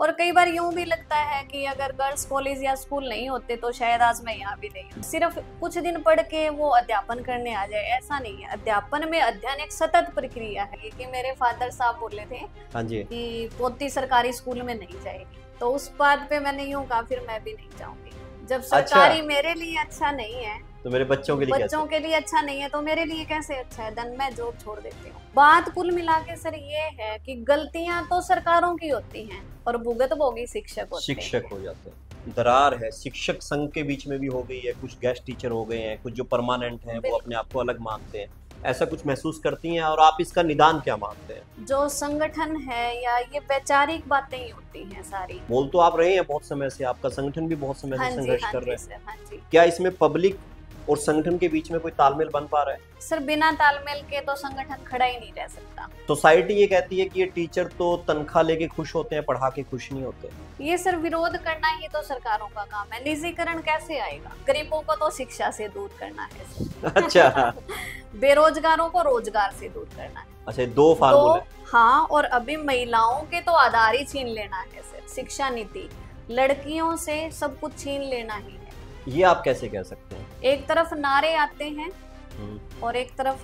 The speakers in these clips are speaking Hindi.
और कई बार यूं भी लगता है कि अगर गर्ल्स कॉलेज या स्कूल नहीं होते तो शायद आज मैं यहाँ भी नहीं हूँ। सिर्फ कुछ दिन पढ़ के वो अध्यापन करने आ जाए ऐसा नहीं है। अध्यापन में अध्ययन एक सतत प्रक्रिया है। कि मेरे फादर साहब बोले थे हाँ जी कि पोती सरकारी स्कूल में नहीं जाएगी, तो उस बात पे मैंने यूं कहा फिर मैं भी नहीं जाऊंगी। जब सरकारी मेरे लिए अच्छा नहीं है तो मेरे बच्चों के लिए अच्छा नहीं है तो मेरे लिए कैसे अच्छा है। देन मैं जॉब छोड़ देती हूँ। बात कुल मिला के सर ये है कि गलतियां तो सरकारों की होती हैं और भुगतभोगी शिक्षक हो जाते हैं। दरार है शिक्षक संघ के बीच में भी हो गई है, कुछ गेस्ट टीचर हो गए हैं, कुछ जो परमानेंट हैं वो अपने आप को अलग मानते हैं, ऐसा कुछ महसूस करती हैं और आप इसका निदान क्या मानते हैं? जो संगठन है या ये वैचारिक बातें ही होती हैं सारी। बोल तो आप रहे हैं बहुत समय से, आपका संगठन भी बहुत समय से संघर्ष कर रहे हैं, क्या इसमें पब्लिक और संगठन के बीच में कोई तालमेल बन पा रहा है? सर बिना तालमेल के तो संगठन खड़ा ही नहीं रह सकता। सोसाइटी ये कहती है कि ये टीचर तो तनख्वाह लेके खुश होते हैं, पढ़ा के खुश नहीं होते। ये सर विरोध करना ही तो सरकारों का काम है। निजीकरण कैसे आएगा? गरीबों को तो शिक्षा से दूर करना है। अच्छा बेरोजगारों को रोजगार से दूर करना है। अच्छा, दो फार्मूले। हाँ, और अभी महिलाओं के तो आधार ही छीन लेना है सर। शिक्षा नीति लड़कियों से सब कुछ छीन लेना ही है। ये आप कैसे कह सकते हैं? एक तरफ नारे आते हैं और एक तरफ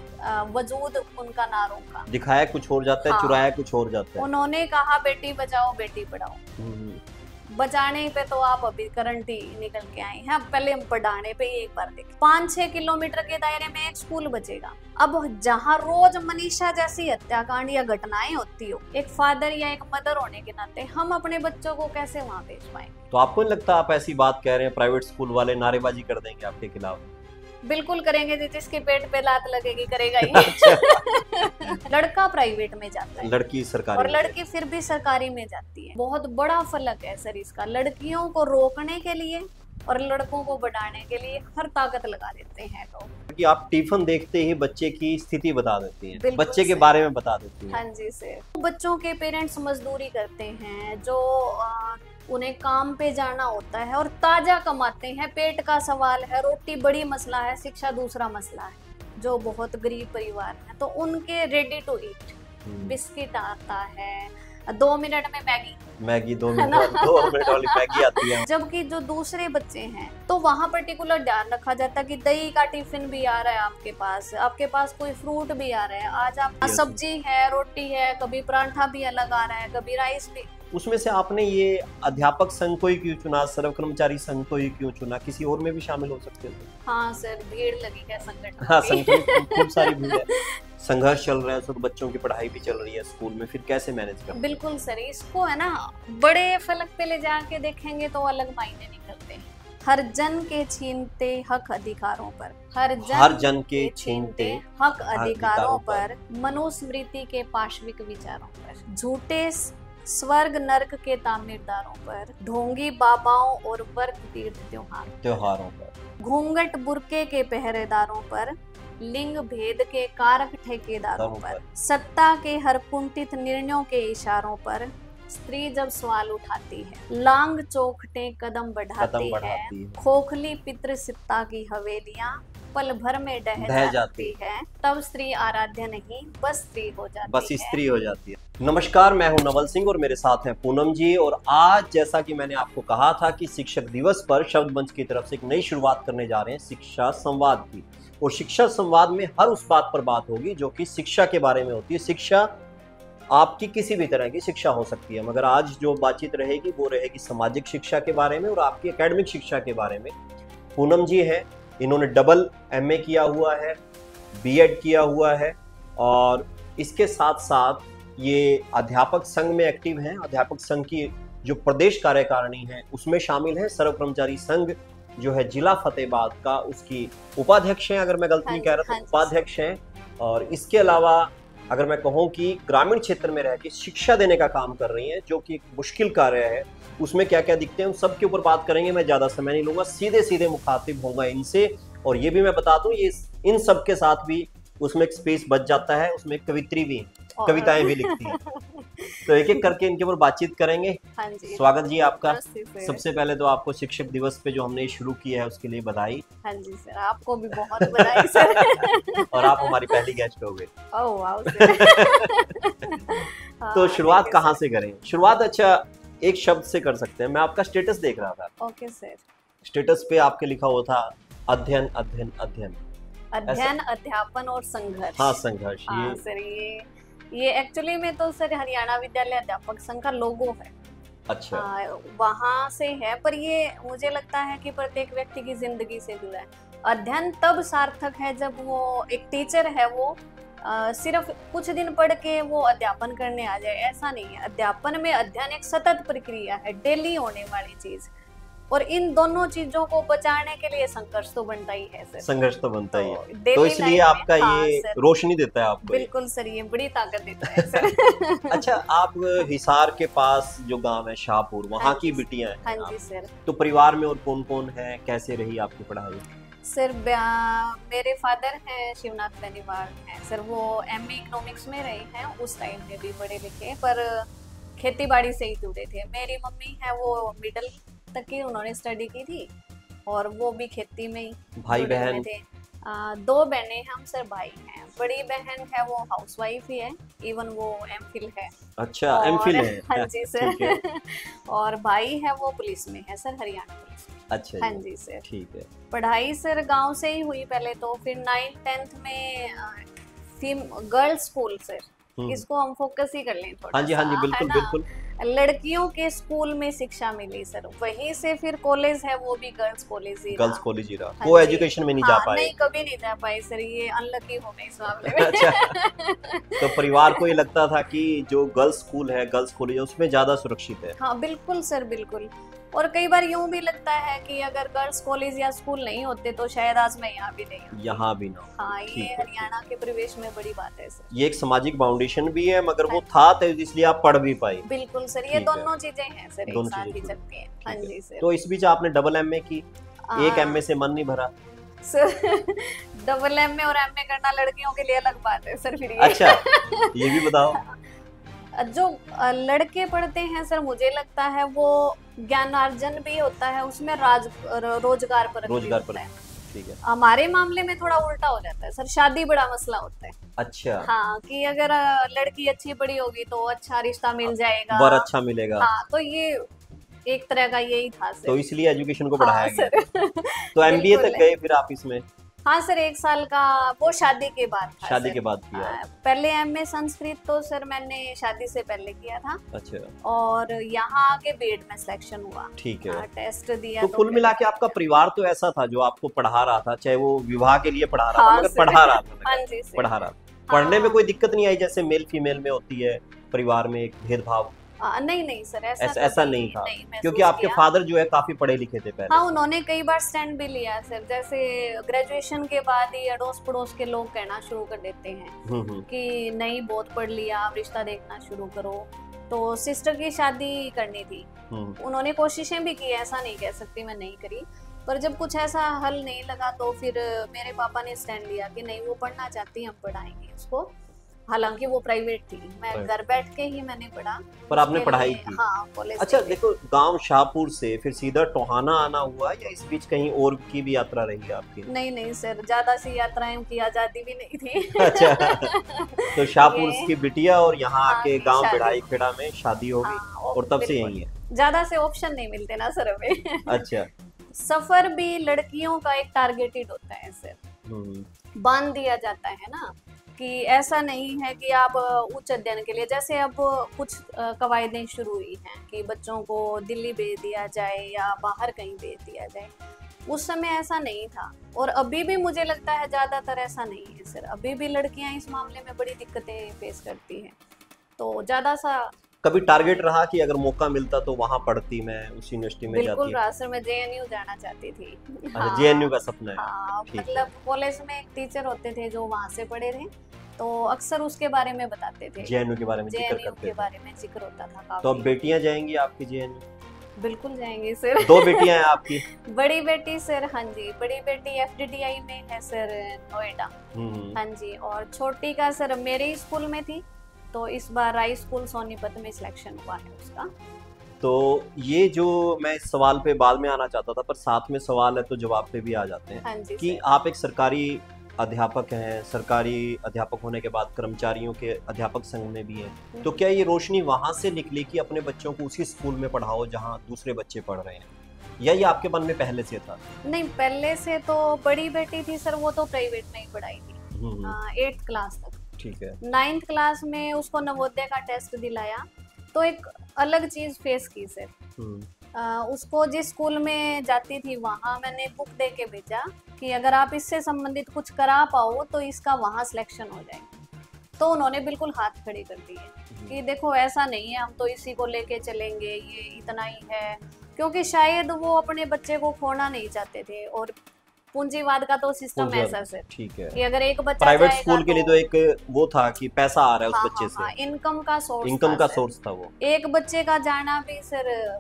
वजूद उनका नारों का दिखाया कुछ और जाता है। हाँ। चुराया कुछ और जाता है। उन्होंने कहा बेटी बचाओ बेटी पढ़ाओ। बचाने पे तो आप अभी करंट ही निकल के आए हैं। पहले हम पढ़ाने पे ही एक बार देखें। 5-6 किलोमीटर के दायरे में एक स्कूल बचेगा। अब जहाँ रोज मनीषा जैसी हत्याकांड या घटनाएं होती हो, एक फादर या एक मदर होने के नाते हम अपने बच्चों को कैसे वहाँ भेज पाएंगे? तो आपको नहीं लगता आप ऐसी बात कह रहे हैं प्राइवेट स्कूल वाले नारेबाजी कर देंगे आपके खिलाफ? बिल्कुल करेंगे, जिसके पेट पे लात लगेगी करेगा ही। लड़का प्राइवेट में जाता है, लड़की सरकारी, और लड़की फिर भी सरकारी में जाती है। बहुत बड़ा फर्क है सर इसका। लड़कियों को रोकने के लिए और लड़कों को बढ़ाने के लिए हर ताकत लगा देते हैं लोग। कि आप टिफिन देखते ही बच्चे की स्थिति बता देती हैं, बच्चे के बारे में बता देती हैं। हाँ जी सर। बच्चों के पेरेंट्स मजदूरी करते हैं, जो उन्हें काम पे जाना होता है और ताजा कमाते हैं। पेट का सवाल है, रोटी बड़ी मसला है, शिक्षा दूसरा मसला है। जो बहुत गरीब परिवार है तो उनके रेडी टू ईट बिस्किट आता है, 2 मिनट में मैगी 2 मिनट वाली मैगी आती है। जबकि जो दूसरे बच्चे हैं तो वहाँ पर्टिकुलर ध्यान रखा जाता है कि दही का टिफिन भी आ रहा है आपके पास कोई फ्रूट भी आ रहा है, आज आप सब्जी है, रोटी है, कभी परांठा भी अलग आ रहा है, कभी राइस भी। उसमें से आपने ये अध्यापक संघ को ही क्यों चुना, सर्व कर्मचारी संघ को ही क्यों चुना? किसी और में भी शामिल हो सकते थे? हाँ सर, भीड़ लगी है संगठन। हाँ, संगठन खूब सारी भीड़ है, संघर्ष चल रहा है, सब बच्चों की पढ़ाई भी चल रही है स्कूल में, फिर कैसे मैनेज करते? बिल्कुल सर, इसको है ना बड़े फलक पे ले जाके देखेंगे तो अलग मायने निकलते हैं। हर जन के छीनते हक अधिकारों पर, हर जन के छीनते हक अधिकारों पर, मनुस्मृति के पाशविक विचारों पर, झूठे स्वर्ग नरक के तामीरदारों पर, ढोंगी बाबाओं और वर्ग तीर्थ त्योहारों पर, घूंघट बुरके के पहरेदारों पर, लिंग भेद के कारक ठेकेदारों पर, सत्ता के हर कुंठित निर्णयों के इशारों पर, स्त्री जब सवाल उठाती है, लांग चौखटे कदम बढ़ाती है, खोखली पितृसत्ता की हवेलियां पल भर में ढह जाती है, तब स्त्री आराध्य नहीं बस स्त्री हो जाती है। नमस्कार, मैं हूं नवल सिंह और मेरे साथ हैं पूनम जी। और आज जैसा कि मैंने आपको कहा था कि शिक्षक दिवस पर शब्द मंच की तरफ से एक नई शुरुआत करने जा रहे हैं, शिक्षा संवाद की। और शिक्षा संवाद में हर उस बात पर बात होगी जो कि शिक्षा के बारे में होती है। शिक्षा आपकी किसी भी तरह की शिक्षा हो सकती है, मगर आज जो बातचीत रहेगी वो रहेगी सामाजिक शिक्षा के बारे में और आपकी एकेडमिक शिक्षा के बारे में। पूनम जी है, इन्होंने डबल MA किया हुआ है, B.Ed किया हुआ है और इसके साथ साथ ये अध्यापक संघ में एक्टिव हैं। अध्यापक संघ की जो प्रदेश कार्यकारिणी है उसमें शामिल है। सर्व कर्मचारी संघ जो है जिला फतेहाबाद का, उसकी उपाध्यक्ष हैं, अगर मैं गलत नहीं कह रहा तो उपाध्यक्ष हैं। और इसके अलावा अगर मैं कहूँ कि ग्रामीण क्षेत्र में रह के शिक्षा देने का काम कर रही हैं, जो कि एक मुश्किल कार्य है, उसमें क्या क्या दिखते हैं उन सब के ऊपर बात करेंगे। मैं ज़्यादा समय नहीं लूँगा, सीधे सीधे मुखातिब होऊंगा इनसे। और ये भी मैं बता दूँ, ये इन सब के साथ भी उसमें एक स्पेस बच जाता है, उसमें कवित्री भी, कविताएं भी लिखती हैं। तो एक एक करके इनके ऊपर बातचीत करेंगे। हाँ जी। स्वागत जी आपका। सबसे पहले तो आपको शिक्षक दिवस पे जो हमने शुरू किया है उसके लिए बधाई। हाँ जी सर, आपको भी बहुत बधाई सर। और आप हमारी पहली गेस्ट हो गए। Oh wow sir. तो शुरुआत कहाँ से करें? शुरुआत अच्छा एक शब्द से कर सकते हैं। मैं आपका स्टेटस देख रहा था। Okay sir. स्टेटस पे आपके लिखा हुआ था अध्ययन अध्ययन अध्ययन। अध्ययन, अध्यापन और संघर्ष। हाँ, संघर्ष। हाँ ये सर, ये एक्चुअली में तो सर हरियाणा विद्यालय अध्यापक संघ का लोगो है। अच्छा। वहां से है, पर ये मुझे लगता है कि प्रत्येक व्यक्ति की जिंदगी से जुड़ा है। अध्ययन तब सार्थक है जब वो एक टीचर है, वो सिर्फ कुछ दिन पढ़ के वो अध्यापन करने आ जाए, ऐसा नहीं है। अध्यापन में अध्ययन एक सतत प्रक्रिया है, डेली होने वाली चीज, और इन दोनों चीजों को बचाने के लिए संघर्ष तो बनता ही है सर। संघर्ष तो बनता ही है, daily तो इसलिए life आपका में, हाँ, ये सर, रोशनी देता है आपको। बिल्कुल सर, ये बड़ी ताकत देता है सर। अच्छा, आप हिसार के पास जो गांव है शाहपुर, वहाँ की बिटियां हैं। हाँ जी सर। तो परिवार में और कौन कौन है, कैसे रही आपकी पढ़ाई? सर मेरे फादर हैं शिवनाथ बेनीवाल हैं सर, वो एमए इकोनॉमिक्स में रहे हैं, उस टाइम में भी पढ़े लिखे, पर खेती बाड़ी से ही जुड़े थे। मेरी मम्मी है वो मिडिल तक की उन्होंने स्टडी की थी, और वो भी खेती में ही। भाई बहन? थे 2 बहनें हम सर, भाई हैं। बड़ी बहन है वो हाउसवाइफ ही है, इवन वो एमफिल है। अच्छा, एमफिल है। हाँ जी सर। और भाई है वो पुलिस में है सर, हरियाणा पुलिस में। अच्छा। हाँ जी सर। ठीक है। पढ़ाई सर गांव से ही हुई पहले तो, फिर 9th 10th में गर्ल्स स्कूल सर, इसको हम फोकस ही कर लें थोड़ा। हाँ जी, हाँ जी, बिल्कुल बिल्कुल। लड़कियों के स्कूल में शिक्षा मिली सर, वहीं से फिर कॉलेज है वो भी गर्ल्स कॉलेज ही गर्ल्स कॉलेज ही रहा। हाँ वो एजुकेशन में नहीं जा पाए? नहीं, कभी नहीं जा पाए सर, ये अनलकी हो गए इस मामले में। अच्छा। तो परिवार को ये लगता था कि जो गर्ल्स स्कूल है, गर्ल्स कॉलेज है, उसमें ज्यादा सुरक्षित है। हाँ बिल्कुल सर, बिल्कुल। और कई बार यूं भी लगता है कि अगर गर्ल्स कॉलेज या स्कूल नहीं होते तो शायद आज मैं यहाँ भी नहीं हूँ। यहाँ भी ना। हाँ, ये हरियाणा के परिवेश में बड़ी बात है सर। ये एक सामाजिक फाउंडेशन भी है, मगर वो था तो इसलिए आप पढ़ भी पाई। बिल्कुल सर, ये दोनों चीजें हैं सर, एक साथ ही चलती हैं। हाँ जी सर। तो इस बीच आपने डबल एमए की, एक एमए से मन नहीं भरा? सर डबल एमए और एमए करना लड़कियों के लिए अलग बात है सर, फिर अच्छा, ये भी बताओ। जो लड़के पढ़ते हैं सर, मुझे लगता है वो ज्ञानार्जन भी होता है उसमें, रोजगार पर है। ठीक है। हमारे मामले में थोड़ा उल्टा हो जाता है सर, शादी बड़ा मसला होता है। अच्छा। हाँ, कि अगर लड़की अच्छी पढ़ी होगी तो अच्छा रिश्ता मिल जाएगा, वर अच्छा मिलेगा। हाँ, तो ये एक तरह का यही था सर। तो इसलिए एजुकेशन को बढ़ाया गया। तो एमबीए तक गए फिर आप इसमें? हाँ सर, 1 साल का वो शादी के बाद था। शादी के बाद किया? पहले एमए संस्कृत तो सर मैंने शादी से पहले किया था। अच्छा। और यहाँ आके बीएड में सिलेक्शन हुआ। ठीक है। टेस्ट दिया। तो कुल मिला के आपका परिवार तो ऐसा था जो आपको पढ़ा रहा था, चाहे वो विवाह के लिए पढ़ा रहा था, मगर पढ़ा रहा था। हाँ जी, पढ़ा रहा था। पढ़ने में कोई दिक्कत नहीं आई जैसे मेल फीमेल में होती है परिवार में एक भेदभाव? नहीं सर, ऐसा नहीं था, क्योंकि आपके फादर जो है काफी पढ़े लिखे थे पहले। हाँ, उन्होंने कई बार स्टैंड भी लिया सर, जैसे ग्रेजुएशन के बाद ही अड़ोस पड़ोस के लोग कहना शुरू कर देते हैं कि नहीं, बहुत पढ़ लिया, अब रिश्ता देखना शुरू करो। तो सिस्टर की शादी करनी थी, उन्होंने कोशिशें भी की, ऐसा नहीं कह सकती मैं नहीं करी, पर जब कुछ ऐसा हल नहीं लगा तो फिर मेरे पापा ने स्टैंड लिया कि नहीं, वो पढ़ना चाहती है, हम पढ़ाएंगे उसको। हालांकि वो प्राइवेट थी, मैं घर बैठ के ही मैंने पढ़ा। पर आपने पढ़ाई की? हाँ, कॉलेज। अच्छा, देखो, गांव शाहपुर से फिर सीधा टोहाना आना हुआ या इस बीच कहीं और की भी यात्रा रही आपकी? नहीं सर, ज्यादा सी यात्राएं की आजादी भी नहीं थी। अच्छा। तो शाहपुर की बिटिया और यहाँ आके गांव पिढ़ाई खेड़ा में शादी हो गई, और तब से यही है। ज्यादा से ऑप्शन नहीं मिलते ना सर हमें। अच्छा। सफर भी लड़कियों का एक टारगेटेड होता है सर, बांध दिया जाता है ना, कि ऐसा नहीं है कि आप उच्च अध्ययन के लिए, जैसे अब कुछ कवायदें शुरू हुई हैं कि बच्चों को दिल्ली भेज दिया जाए या बाहर कहीं भेज दिया जाए। उस समय ऐसा नहीं था, और अभी भी मुझे लगता है ज्यादातर ऐसा नहीं है सर। अभी भी लड़कियां इस मामले में बड़ी दिक्कतें फेस करती हैं। तो ज्यादा सा कभी टारगेट रहा कि अगर मौका मिलता तो वहाँ पढ़ती, मैं उस यूनिवर्सिटी में जाती? बिल्कुल रहा सर, मैं जेएनयू जाना चाहती थी। अच्छा, जेएनयू का सपना है? हाँ, मतलब कॉलेज में एक टीचर होते थे जो वहाँ से पढ़े थे, तो अक्सर उसके बारे में बताते थे, जेएनयू के बारे में जिक्र करते थे। जेएनयू के बारे में जिक्र होता था काफी। तो अब बेटियां जाएंगी आपकी जेएनयू? बिल्कुल जाएंगी सर। 2 बेटियां हैं आपकी? बड़ी बेटी सर, हाँ जी, बड़ी बेटी एफडीटीआई में है सर, नोएडा। हाँ जी, और छोटी का सर मेरे स्कूल में थी, तो इस बार राई स्कूल सोनीपत में सिलेक्शन हुआ है उसका। तो ये जो मैं इस सवाल पे बाद में आना चाहता था, पर साथ में सवाल है तो जवाब पे भी आ जाते हैं। हाँ जी, कि आप एक सरकारी अध्यापक हैं, सरकारी अध्यापक होने के बाद कर्मचारियों के अध्यापक संघ में भी हैं, तो क्या ये रोशनी वहाँ से निकली कि अपने बच्चों को उसी स्कूल में पढ़ाओ जहाँ दूसरे बच्चे पढ़ रहे हैं, या ये आपके मन में पहले से था? नहीं, पहले से तो बड़ी बेटी थी सर, वो तो प्राइवेट में ही पढ़ाई थी 8th क्लास तक। ठीक है। 9th क्लास में उसको नवोदय का टेस्ट दिलाया, तो एक अलग चीज फेस की सर। उसको जिस स्कूल में जाती थी वहाँ मैंने बुक दे के भेजा कि अगर आप इससे संबंधित कुछ करा पाओ तो इसका वहाँ सिलेक्शन हो जाए। तो उन्होंने बिल्कुल हाथ खड़े कर दिए कि देखो ऐसा नहीं है, हम तो इसी को लेके चलेंगे, ये इतना ही है, क्योंकि शायद वो अपने बच्चे को खोना नहीं चाहते थे। और पूंजीवाद का तो सिस्टम ऐसा सर, ठीक है, कि अगर एक बच्चा प्राइवेट स्कूल के लिए तो एक वो था कि पैसा आ रहा है उस बच्चे से, इनकम का सोर्स था वो। एक बच्चे का जाना भी सर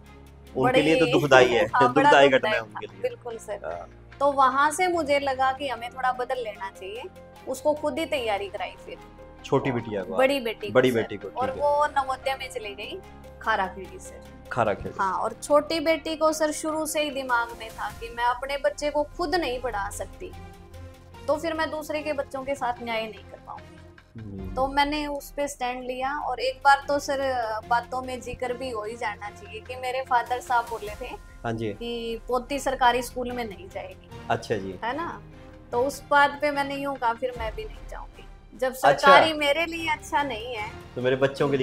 उनके लिए तो दुखदाई है, दुखदाई घटना है उनके लिए। बिल्कुल सर। तो वहां से मुझे लगा कि हमें थोड़ा बदल लेना चाहिए, उसको खुद ही तैयारी कराई फिर छोटी बिटिया को, बड़ी बेटी को, और वो नवोदय में चली गई खाराखेड़ी से। खाराखेड़ी, हाँ। और छोटी बेटी को सर शुरू से ही दिमाग में था कि मैं अपने बच्चे को खुद नहीं पढ़ा सकती, तो फिर मैं दूसरे के बच्चों के साथ न्याय नहीं कर पाऊंगी। तो मैंने उस पे स्टैंड लिया। और एक बार तो सर बातों में जिक्र भी हो ही जाना चाहिए कि मेरे फादर साहब बोले थे, हाँ जी, कि पोती सरकारी स्कूल में नहीं जाएगी। अच्छा जी, है ना। तो उस बात पे मैंने यूं कहा फिर मैं भी नहीं जाऊंगी। जब सरकारी मेरे लिए अच्छा नहीं है तो मेरे बच्चों के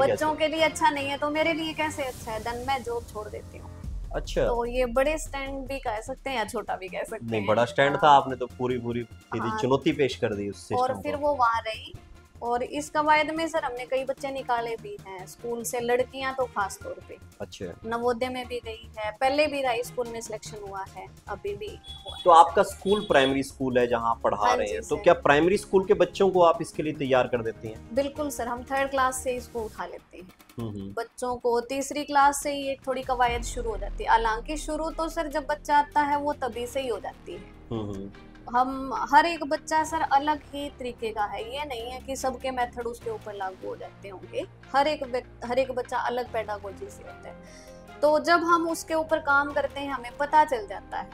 लिए अच्छा नहीं है, तो मेरे लिए कैसे अच्छा है? देन मैं जॉब छोड़ देती हूँ। अच्छा, तो ये बड़े स्टैंड भी कह सकते हैं या छोटा भी कह सकते हैं। नहीं, बड़ा स्टैंड था, आपने तो पूरी चुनौती पेश कर दी उस सिस्टम और फिर वो वहाँ रही। और इस कवायद में सर हमने कई बच्चे निकाले भी हैं स्कूल से, लड़कियां तो खास तौर पे। अच्छा। नवोदय में भी गई है, पहले भी राई स्कूल में सिलेक्शन हुआ है, अभी भी हुआ। तो आपका स्कूल प्राइमरी स्कूल है जहां आप पढ़ा रहे हैं, तो क्या प्राइमरी स्कूल के बच्चों को आप इसके लिए तैयार कर देती हैं? बिल्कुल सर, हम 3rd क्लास से इसको उठा लेते हैं। बच्चों को 3री क्लास से ही एक थोड़ी कवायद शुरू हो जाती है। हालांकि शुरू तो सर जब बच्चा आता है वो तभी से ही हो जाती है। हम हर एक बच्चा सर अलग ही तरीके का है, ये नहीं है कि सबके मेथड उसके ऊपर लागू हो जाते होंगे। हर एक बच्चा अलग पेडागोजी से होता है। तो जब हम उसके ऊपर काम करते हैं हमें पता चल जाता है।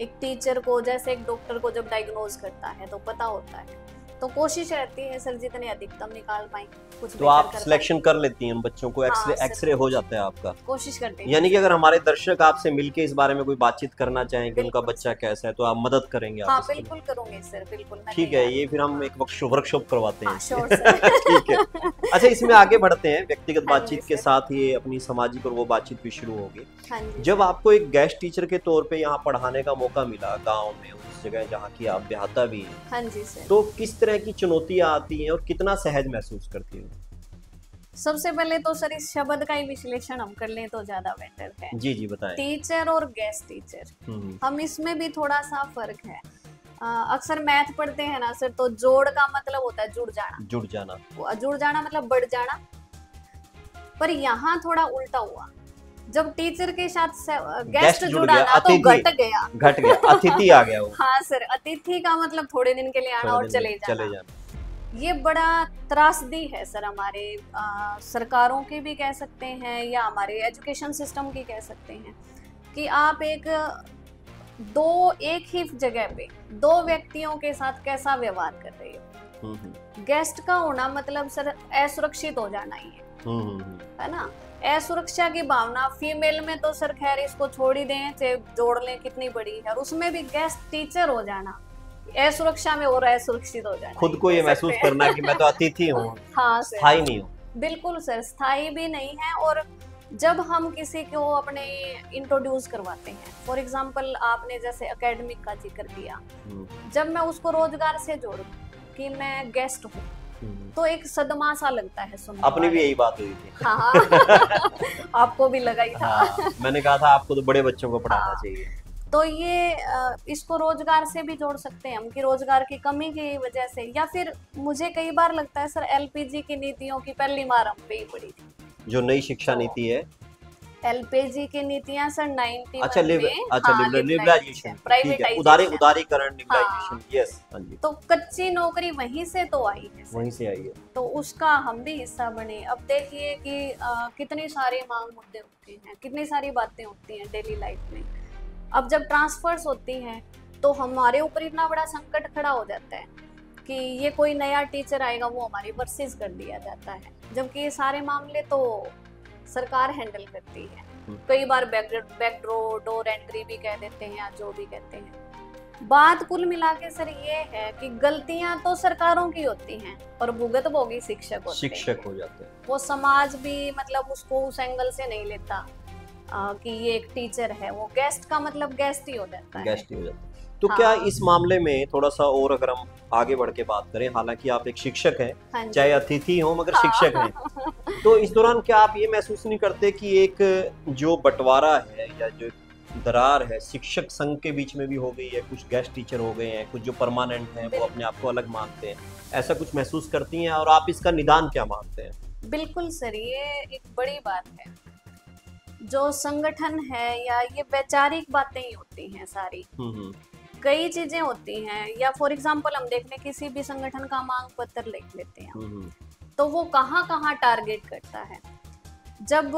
एक टीचर को जैसे एक डॉक्टर को जब डायग्नोज करता है तो पता होता है। तो कोशिश रहती है सर जितने अधिकतम निकाल पाए कुछ। तो आप सिलेक्शन कर लेती हैं बच्चों को, एक्सरे हो जाता है आपका? कोशिश करते हैं। यानी कि अगर हमारे दर्शक आपसे मिलके इस बारे में कोई बातचीत करना चाहें कि उनका बच्चा कैसा है, तो आप मदद करेंगे? हाँ बिल्कुल करूंगे सर, बिल्कुल। ठीक है, ये फिर हम एक वर्कशॉप करवाते हैं। ठीक है। अच्छा, इसमें आगे बढ़ते हैं, व्यक्तिगत बातचीत के साथ ही अपनी सामाजिक और वो बातचीत भी शुरू होगी। जब आपको एक गेस्ट टीचर के तौर पे यहाँ पढ़ाने का मौका मिला गाँव में, उस जगह जहाँ की आप देहाता भी हैं, हाँ जी सर, तो किस तरह की चुनौतियाँ आती हैं और कितना सहज महसूस करती हैं? सबसे पहले तो सर इस शब्द का ही विश्लेषण हम कर लें तो ज्यादा बेटर है। जी जी बताएं। टीचर और गेस्ट टीचर, हम इसमें भी थोड़ा सा फर्क है। अक्सर मैथ पढ़ते हैं ना सर, तो जोड़ का मतलब होता है जुड़ जाना। जुड़ जाना मतलब बढ़ जाना। पर यहाँ थोड़ा उल्टा हुआ, जब टीचर के साथ गेस्ट जुड़ा ना तो घट गया अतिथि आ गया वो। हाँ सर, अतिथि का मतलब थोड़े दिन के लिए आना और चले जाना। ये बड़ा त्रासदी है सर हमारे सरकारों की भी कह सकते हैं या हमारे एजुकेशन सिस्टम की कह सकते हैं, कि आप एक ही जगह पे 2 व्यक्तियों के साथ कैसा व्यवहार कर रहे हो। गेस्ट का होना मतलब सर असुरक्षित हो जाना ही है ना। असुरक्षा की भावना फीमेल में तो सर खैर इसको छोड़ ही दें, चाहे जोड़ लें कितनी बड़ी है, और उसमें भी गेस्ट टीचर हो जाना असुरक्षा में और असुरक्षित हो जाना। खुद को ये महसूस करना कि मैं तो अतिथि हूँ, हाँ स्थायी नहीं हूँ। बिल्कुल सर, स्थायी भी नहीं है। और जब हम किसी को अपने इंट्रोड्यूस करवाते हैं, फॉर एग्जांपल आपने जैसे एकेडमिक का जिक्र किया, जब मैं उसको रोजगार से जोड़ूं कि मैं गेस्ट हूँ, तो एक सदमा सा लगता है सुनने। अपनी भी यही बात हुई थी। हाँ आपको भी लगा ही था। हाँ, मैंने कहा था आपको तो बड़े बच्चों को पढ़ाना चाहिए। तो ये इसको रोजगार से भी जोड़ सकते हैं हम, कि रोजगार की कमी की वजह से, या फिर मुझे कई बार लगता है सर एलपीजी की नीतियों की पहली मार हम पे ही पड़ी थी। जो नई शिक्षा नीति है, एलपीजी की नीतियां सर 91 अच्छा लिबरलाइजेशन, उदारीकरण, लिबरलाइजेशन, यस। तो कच्ची नौकरी वहीं से तो आई है, वहीं से आई है, तो उसका हम भी हिस्सा बने। अब देखिए कि कितनी सारे मांग मुद्दे होते हैं, कितनी सारी बातें होती हैं डेली लाइफ में। अब जब ट्रांसफर्स होती हैं तो हमारे ऊपर इतना बड़ा संकट खड़ा हो जाता है कि ये कोई नया टीचर आएगा वो हमारी वर्सेस कर दिया जाता है, जबकि ये सारे मामले तो सरकार हैंडल करती है। कई बार डोर एंट्री भी कह देते हैं या जो भी कहते हैं। बात कुल मिला के सर ये है कि गलतियां तो सरकारों की होती हैं और भुगतभोगी शिक्षक हो जाते हैं। वो समाज भी मतलब उसको उस एंगल से नहीं लेता कि ये एक टीचर है, वो गेस्ट का मतलब गेस्ट ही हो जाता है। तो हाँ। क्या इस मामले में थोड़ा सा और अगर हम आगे बढ़ के बात करें, हालांकि आप एक शिक्षक हैं, हाँ चाहे अतिथि हो मगर हाँ। शिक्षक हैं, तो इस दौरान क्या आप ये महसूस नहीं करते कि एक जो बंटवारा है या जो दरार है शिक्षक संघ के बीच में भी हो गई है? कुछ गेस्ट टीचर हो गए हैं, कुछ जो परमानेंट हैं वो अपने आप को अलग मानते हैं, ऐसा कुछ महसूस करती हैं? और आप इसका निदान क्या मानते हैं? बिल्कुल सर, ये एक बड़ी बात है। जो संगठन है या ये वैचारिक बातें ही होती हैं सारी, कई चीजें होती हैं। या फॉर एग्जांपल हम देख लें किसी भी संगठन का मांग पत्र लिख लेते हैं तो वो कहाँ कहाँ टारगेट करता है। जब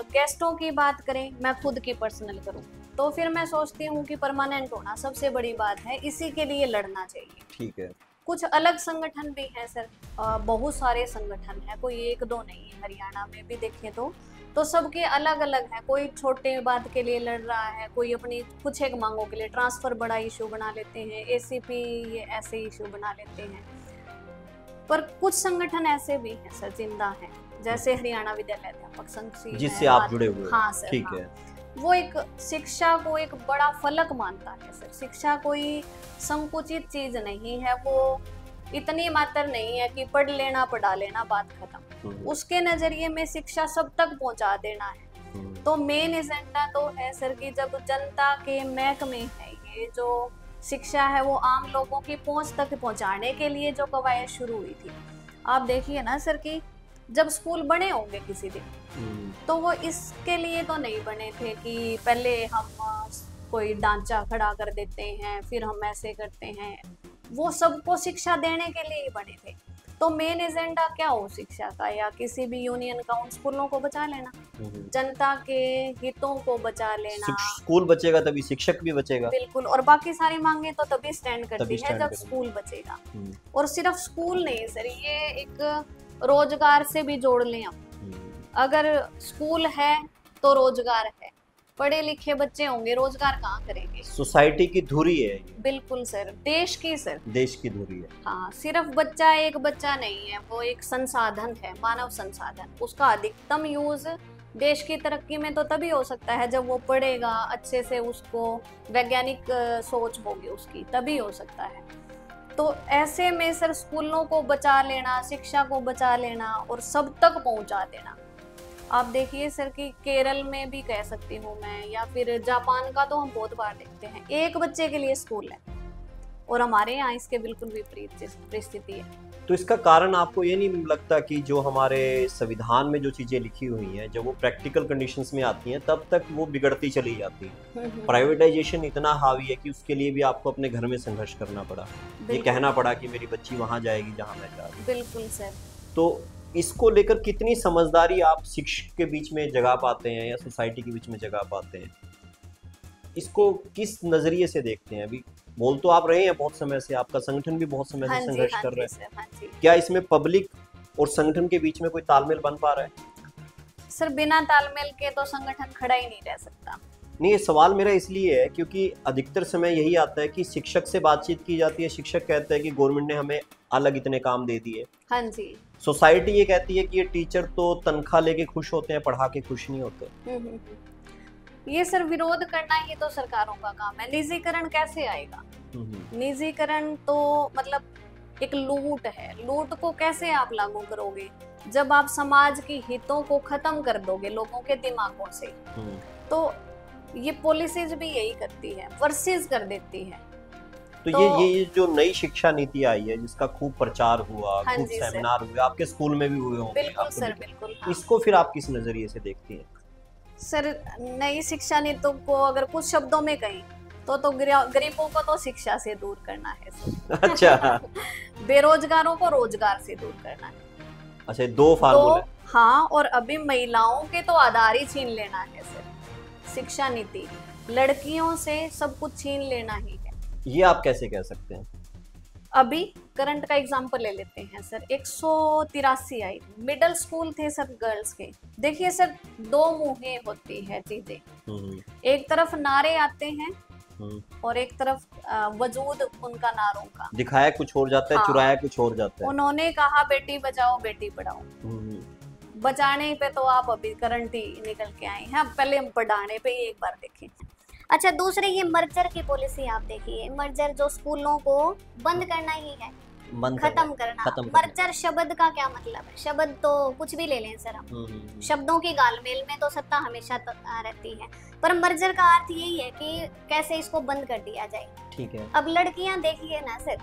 गेस्टों की बात करें, मैं खुद की पर्सनल करूं तो फिर मैं सोचती हूँ कि परमानेंट होना सबसे बड़ी बात है, इसी के लिए लड़ना चाहिए। ठीक है। कुछ अलग संगठन भी हैं सर, बहुत सारे संगठन हैं, कोई एक दो नहीं है। हरियाणा में भी देखें तो सबके अलग अलग है। कोई छोटे बात के लिए लड़ रहा है, कोई अपनी कुछ एक मांगों के लिए ट्रांसफर बड़ा इशू बना लेते हैं, एसीपी ये ऐसे इशू बना लेते हैं। पर कुछ संगठन ऐसे भी हैं सर जिंदा हैं, जैसे हरियाणा विद्यालय अध्यापक संघ जिससे आप जुड़े हुए। हाँ सर, ठीक है। वो एक शिक्षा को एक बड़ा फलक मानता है सर। शिक्षा कोई संकुचित चीज नहीं है, वो इतनी मात्र नहीं है कि पढ़ लेना पढ़ा लेना बात खत्म। उसके नजरिए में शिक्षा सब तक पहुंचा देना है। तो मेन एजेंडा तो है सर कि जब जनता के महकमे है, ये जो शिक्षा है वो आम लोगों की पहुंच तक पहुंचाने के लिए जो कवायद शुरू हुई थी। आप देखिए ना सर कि जब स्कूल बने होंगे किसी दिन, तो वो इसके लिए तो नहीं बने थे कि पहले हम कोई ढांचा खड़ा कर देते हैं फिर हम ऐसे करते हैं। वो सबको शिक्षा देने के लिए ही बने थे। तो मेन एजेंडा क्या हो शिक्षा का या किसी भी यूनियन का, उन स्कूलों को बचा लेना, जनता के हितों को बचा लेना। स्कूल बचेगा तभी शिक्षक भी बचेगा। बिल्कुल, और बाकी सारी मांगे तो तभी स्टैंड करती है जब स्कूल बचेगा। और सिर्फ स्कूल नहीं सर, ये एक रोजगार से भी जोड़ लें हम। अगर स्कूल है तो रोजगार है, पढ़े लिखे बच्चे होंगे, रोजगार कहाँ करेंगे? सोसाइटी की धुरी है ये। बिल्कुल सर, देश की सर, देश की धुरी है। हाँ, सिर्फ बच्चा एक बच्चा नहीं है, वो एक संसाधन है, मानव संसाधन। उसका अधिकतम यूज देश की तरक्की में तो तभी हो सकता है जब वो पढ़ेगा अच्छे से, उसको वैज्ञानिक सोच होगी उसकी, तभी हो सकता है। तो ऐसे में सर स्कूलों को बचा लेना, शिक्षा को बचा लेना और सब तक पहुंचा देना। आप देखिए सर कि केरल में भी कह सकती हूँ मैं, या फिर जापान का तो हम बहुत बार देखते हैं, एक बच्चे के लिए स्कूल है, और हमारे यहाँ इसके बिल्कुल विपरीत परिस्थिति है। तो इसका कारण आपको ये नहीं लगता कि जो हमारे संविधान में जो चीजें लिखी हुई हैं, जब वो प्रैक्टिकल कंडीशंस में आती हैं तब तक वो बिगड़ती चली जाती है? प्राइवेटाइजेशन इतना हावी है कि उसके लिए भी आपको अपने घर में संघर्ष करना पड़ा, ये कहना पड़ा कि मेरी बच्ची वहां जाएगी जहां मैं जा रही हूं। बिल्कुल सर। तो इसको लेकर कितनी समझदारी आप शिक्षक के बीच में जगा पाते हैं या सोसाइटी के बीच में जगा पाते हैं? इसको किस नजरिए से देखते हैं? अभी बोल तो आप रहे हैं बहुत समय से, आपका संगठन भी बहुत समय से संघर्ष कर रहा है, क्या इसमें पब्लिक और संगठन के बीच में कोई तालमेल बन पा रहा है? सर बिना तालमेल के तो संगठन खड़ा ही नहीं रह सकता। नहीं, ये सवाल मेरा इसलिए है क्योंकि अधिकतर समय यही आता है कि शिक्षक से बातचीत की जाती है, शिक्षक कहते हैं कि गवर्नमेंट ने हमें अलग इतने काम दे दिए। हाँ जी। सोसाइटी ये कहती है कि ये टीचर तो तनख्वाह लेके खुश होते हैं, पढ़ा के खुश नहीं होते। ये सर विरोध करना ही तो सरकारों का काम है। निजीकरण कैसे आएगा? निजीकरण तो मतलब एक लूट है। लूट को कैसे आप लागू करोगे जब आप समाज के हितों को खत्म कर दोगे लोगों के दिमागों से? तो ये पॉलिसीज भी यही करती है, वर्सेस कर देती है। तो ये जो नई शिक्षा नीति आई है जिसका खूब प्रचार हुआ, हाँ खूब सेमिनार हुए, आपके स्कूल में भी हुए होंगे। बिल्कुल सर, बिल्कुल। हाँ। इसको फिर आप किस नजरिए से देखती हैं? सर नई शिक्षा नीति को अगर कुछ शब्दों में कहें तो गरीबों को तो शिक्षा से दूर करना है सर। अच्छा। बेरोजगारों को रोजगार से दूर करना है। अच्छा, दो फार्मूले। हाँ, और अभी महिलाओं के तो आधार ही छीन लेना है सर। शिक्षा नीति लड़कियों से सब कुछ छीन लेना ही है। ये आप कैसे कह सकते हैं? अभी करंट का एग्जांपल ले लेते हैं सर। 183 आई, मिडिल स्कूल थे सर गर्ल्स के। देखिए सर, दो मुहें होती है चीजें, एक तरफ नारे आते हैं और एक तरफ वजूद उनका नारों का। दिखाया कुछ और जाता है, चुराया कुछ और जाता है। उन्होंने कहा बेटी बचाओ बेटी पढ़ाओ, बचाने पे तो आप अभी करंट ही निकल के आए हैं, पहले हम बढ़ाने पे ही एक बार देखें। अच्छा, दूसरे ये मर्जर की पॉलिसी आप देखिए, मर्जर जो स्कूलों को बंद करना ही है, खत्म करना। मर्जर शब्द का क्या मतलब है? शब्द तो कुछ भी ले लें सर हम, शब्दों की गालमेल में तो सत्ता हमेशा रहती है, पर मर्जर का अर्थ यही है कि कैसे इसको बंद कर दिया जाए। ठीक है। अब लड़कियां देखिए ना सर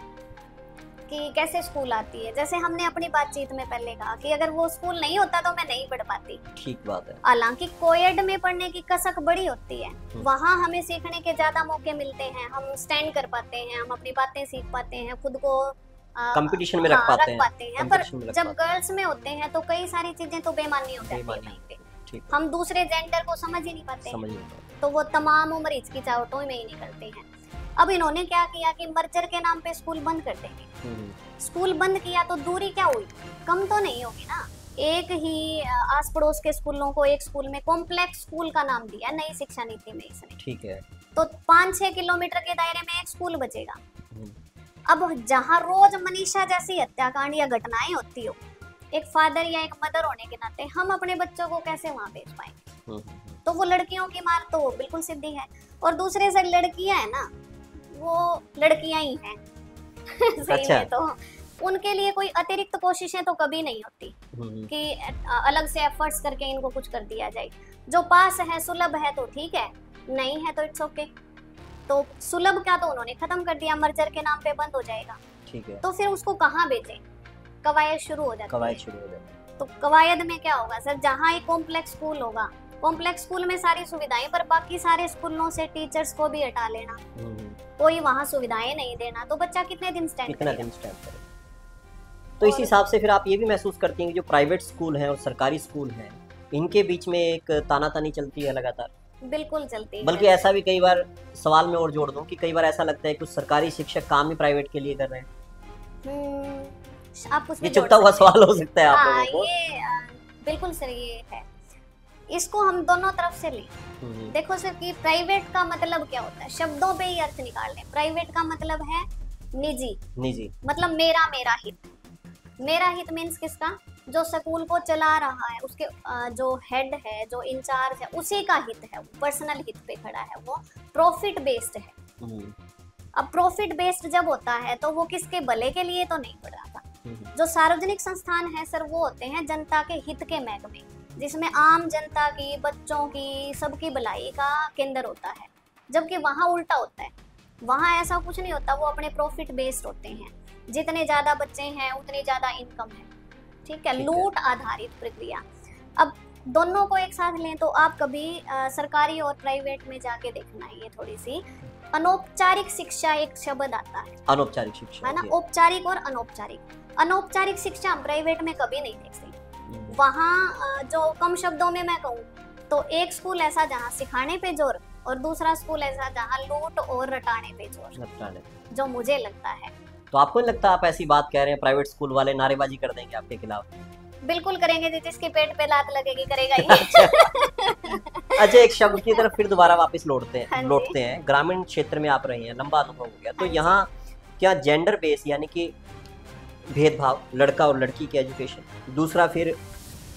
कि कैसे स्कूल आती है, जैसे हमने अपनी बातचीत में पहले कहा कि अगर वो स्कूल नहीं होता तो मैं नहीं पढ़ पाती। ठीक बात है। हालांकि कोएड में पढ़ने की कसक बड़ी होती है, वहाँ हमें सीखने के ज्यादा मौके मिलते हैं, हम स्टैंड कर पाते हैं, हम अपनी बातें सीख पाते हैं, खुद को कंपटीशन में रख पाते हैं। पर जब गर्ल्स में होते हैं तो कई सारी चीजें तो बेमानी हो जाती है, हम दूसरे जेंडर को समझ ही नहीं पाते, तो वो तमाम उम्र हिचकिचाहटों में ही निकलते हैं। अब इन्होंने क्या किया कि मर्जर के नाम पे स्कूल बंद कर देंगे। स्कूल बंद किया तो दूरी क्या हुई? कम तो नहीं होगी ना। एक ही आस पड़ोस के स्कूलों को एक स्कूल में कॉम्प्लेक्स स्कूल का नाम दिया नई शिक्षा नीति में इसने। ठीक है। तो 5-6 किलोमीटर के दायरे में एक स्कूल बचेगा। अब जहाँ रोज मनीषा जैसी हत्याकांड या घटनाएं होती हो, एक फादर या एक मदर होने के नाते हम अपने बच्चों को कैसे वहाँ भेज पाएंगे? तो वो लड़कियों की मार तो बिल्कुल सीधी है। और दूसरे से लड़कियां है ना, वो लड़कियां ही हैं सही में, तो उनके लिए कोई अतिरिक्त कोशिशें तो कभी नहीं होती कि अलग से एफर्ट्स करके इनको कुछ कर दिया जाए। जो पास है, सुलभ है तो ठीक है, नहीं है तो इट्स ओके। तो सुलभ क्या तो उन्होंने खत्म कर दिया, मर्जर के नाम पे बंद हो जाएगा। ठीक है। तो फिर उसको कहाँ भेजें? कवायद शुरू हो जाती है। तो कवायद में क्या होगा सर? जहाँ एक कॉम्प्लेक्स स्कूल होगा, कॉम्प्लेक्स स्कूल में सारी सुविधाएं, पर बाकी सारे स्कूलों से टीचर्स को भी हटा लेना, कोई वहाँ सुविधाएं नहीं देना, तो बच्चा कितने दिन स्टैंड करेगा? तो इस हिसाब से फिर आप ये भी महसूस करती हैं कि जो प्राइवेट स्कूल हैं और सरकारी स्कूल हैं, इनके बीच में एक तानातानी चलती है लगातार? बिल्कुल चलती है। बल्कि ऐसा भी कई बार, सवाल में और जोड़ दूं कि कई बार ऐसा लगता है कि कुछ सरकारी शिक्षक काम ही प्राइवेट के लिए कर रहे हैं। आप ये चुपता हुआ सवाल हो सकता है आप लोगों को। ये बिल्कुल सर, ये है, इसको हम दोनों तरफ से लें। देखो सर कि प्राइवेट का मतलब क्या होता है, शब्दों पे ही अर्थ निकाल लें। प्राइवेट का मतलब है निजी, मतलब मेरा हित। मेरा हित मीन्स किसका? जो स्कूल को चला रहा है, उसके जो हेड है, जो इंचार्ज है, उसी का हित है, पर्सनल हित पे खड़ा है, वो प्रॉफिट बेस्ड है। अब प्रॉफिट बेस्ड जब होता है तो वो किसके भले के लिए तो नहीं पड़ रहा था। जो सार्वजनिक संस्थान है सर, वो होते हैं जनता के हित के महकमे, जिसमें आम जनता की, बच्चों की, सबकी भलाई का केंद्र होता है। जबकि वहाँ उल्टा होता है, वहाँ ऐसा कुछ नहीं होता, वो अपने प्रॉफिट बेस्ड होते हैं। जितने ज्यादा बच्चे हैं उतनी ज्यादा इनकम है, ठीक है, लूट आधारित प्रक्रिया। अब दोनों को एक साथ लें तो आप कभी सरकारी और प्राइवेट में जाके देखना, ये थोड़ी सी अनौपचारिक शिक्षा एक शब्द आता है, अनौपचारिक शिक्षा है ना, औपचारिक और अनौपचारिक। अनौपचारिक शिक्षा हम प्राइवेट में कभी नहीं देख सकते। वहाँ जो कम शब्दों में मैं कहूँ तो एक स्कूल ऐसा जहाँ सिखाने पे जोर, और दूसरा स्कूल ऐसा जहाँ लूट और रटाने पे जोर, जो मुझे लगता है। तो आपको नहीं लगता आप ऐसी बात कह रहे हैं, प्राइवेट स्कूल वाले नारेबाजी कर देंगे आपके खिलाफ? बिल्कुल करेंगे, जिसके पेट पे लात लगेगी करेगा ही। अच्छा, एक शब्द की तरफ फिर दोबारा वापस लौटते हैं। ग्रामीण क्षेत्र में आप रही हैं, लंबा अनुभव हो गया, तो यहाँ क्या जेंडर बेस यानी कि भेदभाव, लड़का और लड़की की एजुकेशन, दूसरा फिर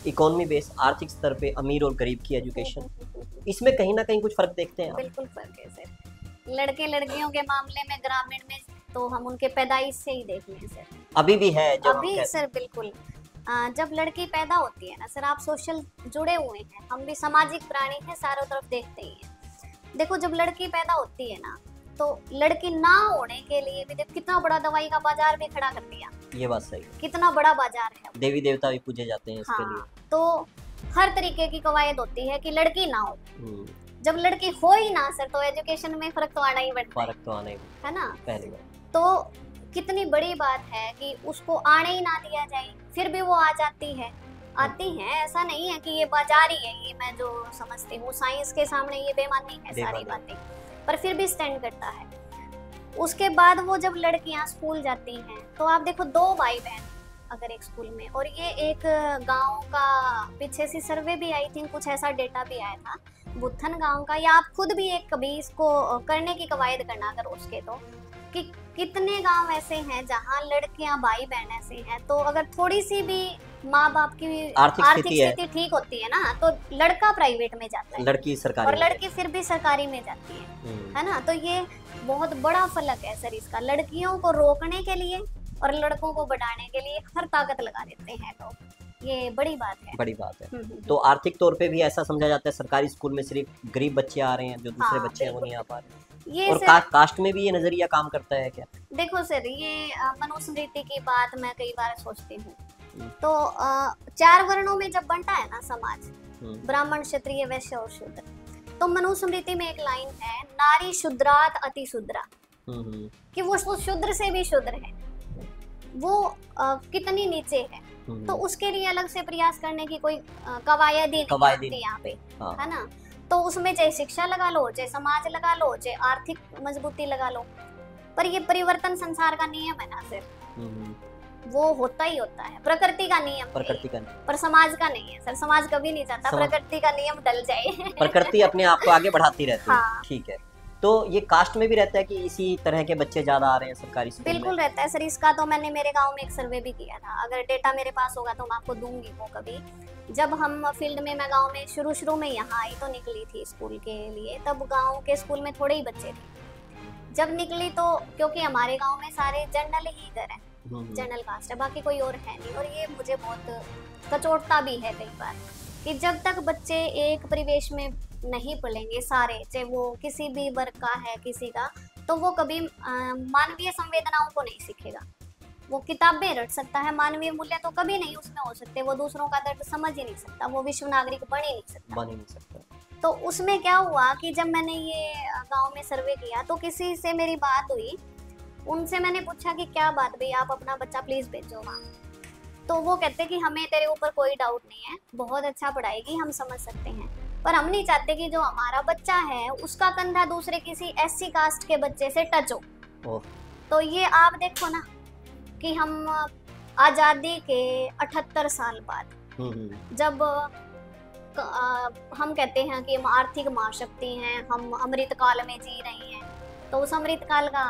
इकोनॉमी बेस, आर्थिक स्तर पे अमीर और गरीब की एजुकेशन, इसमें कहीं ना कहीं कुछ फर्क देखते हैं? बिल्कुल फर्क है सर। लड़के लड़कियों के मामले में ग्रामीण में तो हम उनके पैदाइश से ही देख लें सर, अभी भी है अभी सर बिल्कुल। जब लड़की पैदा होती है ना सर, आप सोशल जुड़े हुए हैं, हम भी सामाजिक प्राणी हैं, चारों तरफ देखते ही हैं। देखो जब लड़की पैदा होती है ना, तो लड़की ना होने के लिए भी कितना बड़ा दवाई का बाजार भी खड़ा कर दिया। ये बात सही है, कितना बड़ा बाजार है, देवी देवता भी पूजे जाते हैं इसके लिए। तो हर तरीके की कवायद होती है कि लड़की ना हो। जब लड़की हो ही ना सर, तो एजुकेशन में फर्क तो आना ही बनता है, फर्क तो आना ही है ना। पहली बात तो कितनी बड़ी बात है कि उसको आने ही ना दिया जाए, फिर भी वो आ जाती है, आती हैं। ऐसा नहीं है कि ये बाजार ही है, ये मैं जो समझती हूँ, साइंस के सामने ये बेमानी है सारी बातें, पर फिर भी स्टैंड करता है। उसके बाद वो जब लड़कियां स्कूल जाती हैं तो आप देखो 2 भाई बहन अगर एक स्कूल में, और ये एक गांव का पीछे से सर्वे भी आई थी, कुछ ऐसा डेटा भी आया था बुत्थन गांव का, या आप खुद भी एक कभी इसको करने की कवायद करना अगर उसके, तो कि कितने गांव ऐसे हैं जहां लड़कियां भाई बहन ऐसे हैं, तो अगर थोड़ी सी भी माँ बाप की आर्थिक स्थिति ठीक होती है ना तो लड़का प्राइवेट में जाता है, लड़की सरकारी, और लड़की फिर भी सरकारी में जाती है ना। तो ये बहुत बड़ा फर्क है सर इसका, लड़कियों को रोकने के लिए और लड़कों को बढ़ाने के लिए हर ताकत लगा देते हैं लोग, ये बड़ी बात है, बड़ी बात है। तो आर्थिक तौर पे भी ऐसा समझा जाता है सरकारी स्कूल में सिर्फ गरीब बच्चे आ रहे हैं, जो दूसरे बच्चे हैं वो नहीं आ पा रहे। ये और कास्ट में भी ये नजरिया काम करता है क्या? देखो सर, ये मनुस्मृति की बात मैं कई बार सोचती हूँ, तो 4 वर्णों में जब बनता है ना समाज, ब्राह्मण क्षत्रिय वैश्य और शूद्र, तो मनुस्मृति में एक लाइन है, नारी शूद्रात अति शूद्रा, कि वो शूद्र से भी शूद्र है, वो कितनी नीचे है, तो उसके लिए अलग से प्रयास करने की कोई कवायद ही नहीं आती यहाँ पे, है ना। तो उसमें चाहे शिक्षा लगा लो, चाहे समाज लगा लो, चाहे आर्थिक मजबूती लगा लो, पर ये परिवर्तन संसार का नियम है ना सर, वो होता ही होता है, प्रकृति का नियम, प्रकृति का नियम, पर समाज का नहीं है सर, समाज कभी नहीं चाहता प्रकृति का नियम टल जाए, प्रकृति अपने आप को आगे बढ़ाती रहती है। ठीक है, तो ये कास्ट में भी रहता है कि इसी तरह के बच्चे ज्यादा आ रहे हैं सरकारी स्कूल में? बिल्कुल रहता है सर, इसका तो मैंने मेरे गांव में एक सर्वे भी किया था, अगर डेटा मेरे पास होगा तो मैं आपको दूंगी वो कभी। जब हम फील्ड में, मैं गांव में शुरू में यहाँ आई तो निकली थी स्कूल के लिए, तब गांव के स्कूल में थोड़े ही बच्चे थे। जब निकली तो, क्योंकि हमारे गाँव में सारे जनरल ही घर है, जनरल कास्ट है, बाकी कोई और है नहीं, और ये मुझे बहुत कचोटता भी है कई बार कि जब तक बच्चे एक परिवेश में नहीं पढ़ेंगे सारे, चाहे वो किसी भी वर्ग का है किसी का, तो वो कभी मानवीय संवेदनाओं को नहीं सीखेगा। वो किताबें रट सकता है, मानवीय मूल्य तो कभी नहीं उसमें हो सकते, वो दूसरों का दर्द समझ ही नहीं सकता, वो विश्व नागरिक बन ही नहीं सकता। तो उसमें क्या हुआ कि जब मैंने ये गांव में सर्वे किया तो किसी से मेरी बात हुई, उनसे मैंने पूछा कि क्या बात भाई, आप अपना बच्चा प्लीज भेजो वहाँ। तो वो कहते कि हमें तेरे ऊपर कोई डाउट नहीं है, बहुत अच्छा पढ़ाएगी, हम समझ सकते हैं, पर हम नहीं चाहते कि जो हमारा बच्चा है उसका कंधा दूसरे किसी SC कास्ट के बच्चे से टच हो। तो ये आप देखो ना कि हम आजादी के 78 साल बाद जब हम कहते हैं कि हम आर्थिक महाशक्ति हैं, हम अमृत काल में जी रहे हैं, तो उस अमृत काल का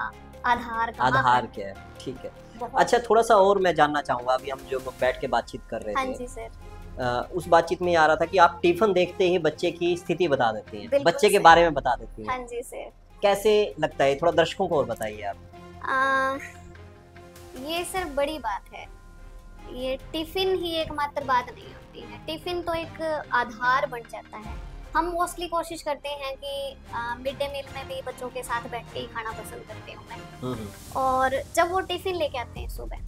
आधार क्या है? ठीक है, अच्छा थोड़ा सा और मैं जानना चाहूंगा, अभी हम जो बैठ के बातचीत कर रहे थे, हाँ जी सर, उस बातचीत में आ रहा था कि आप टिफिन देखते ही बच्चे की स्थिति बता देते हैं, बच्चे के बारे में बता देते हैं। हाँ जी सर, कैसे लगता है, थोड़ा दर्शकों को और बताइए आप। ये सर बड़ी बात है, ये टिफिन ही एकमात्र बात नहीं होती है, टिफिन तो एक आधार बन जाता है। हम मोस्टली कोशिश करते हैं कि मिड डे मील में भी बच्चों के साथ बैठ के ही खाना पसंद करते हूँ मैं, और जब वो टिफिन लेके आते हैं सुबह,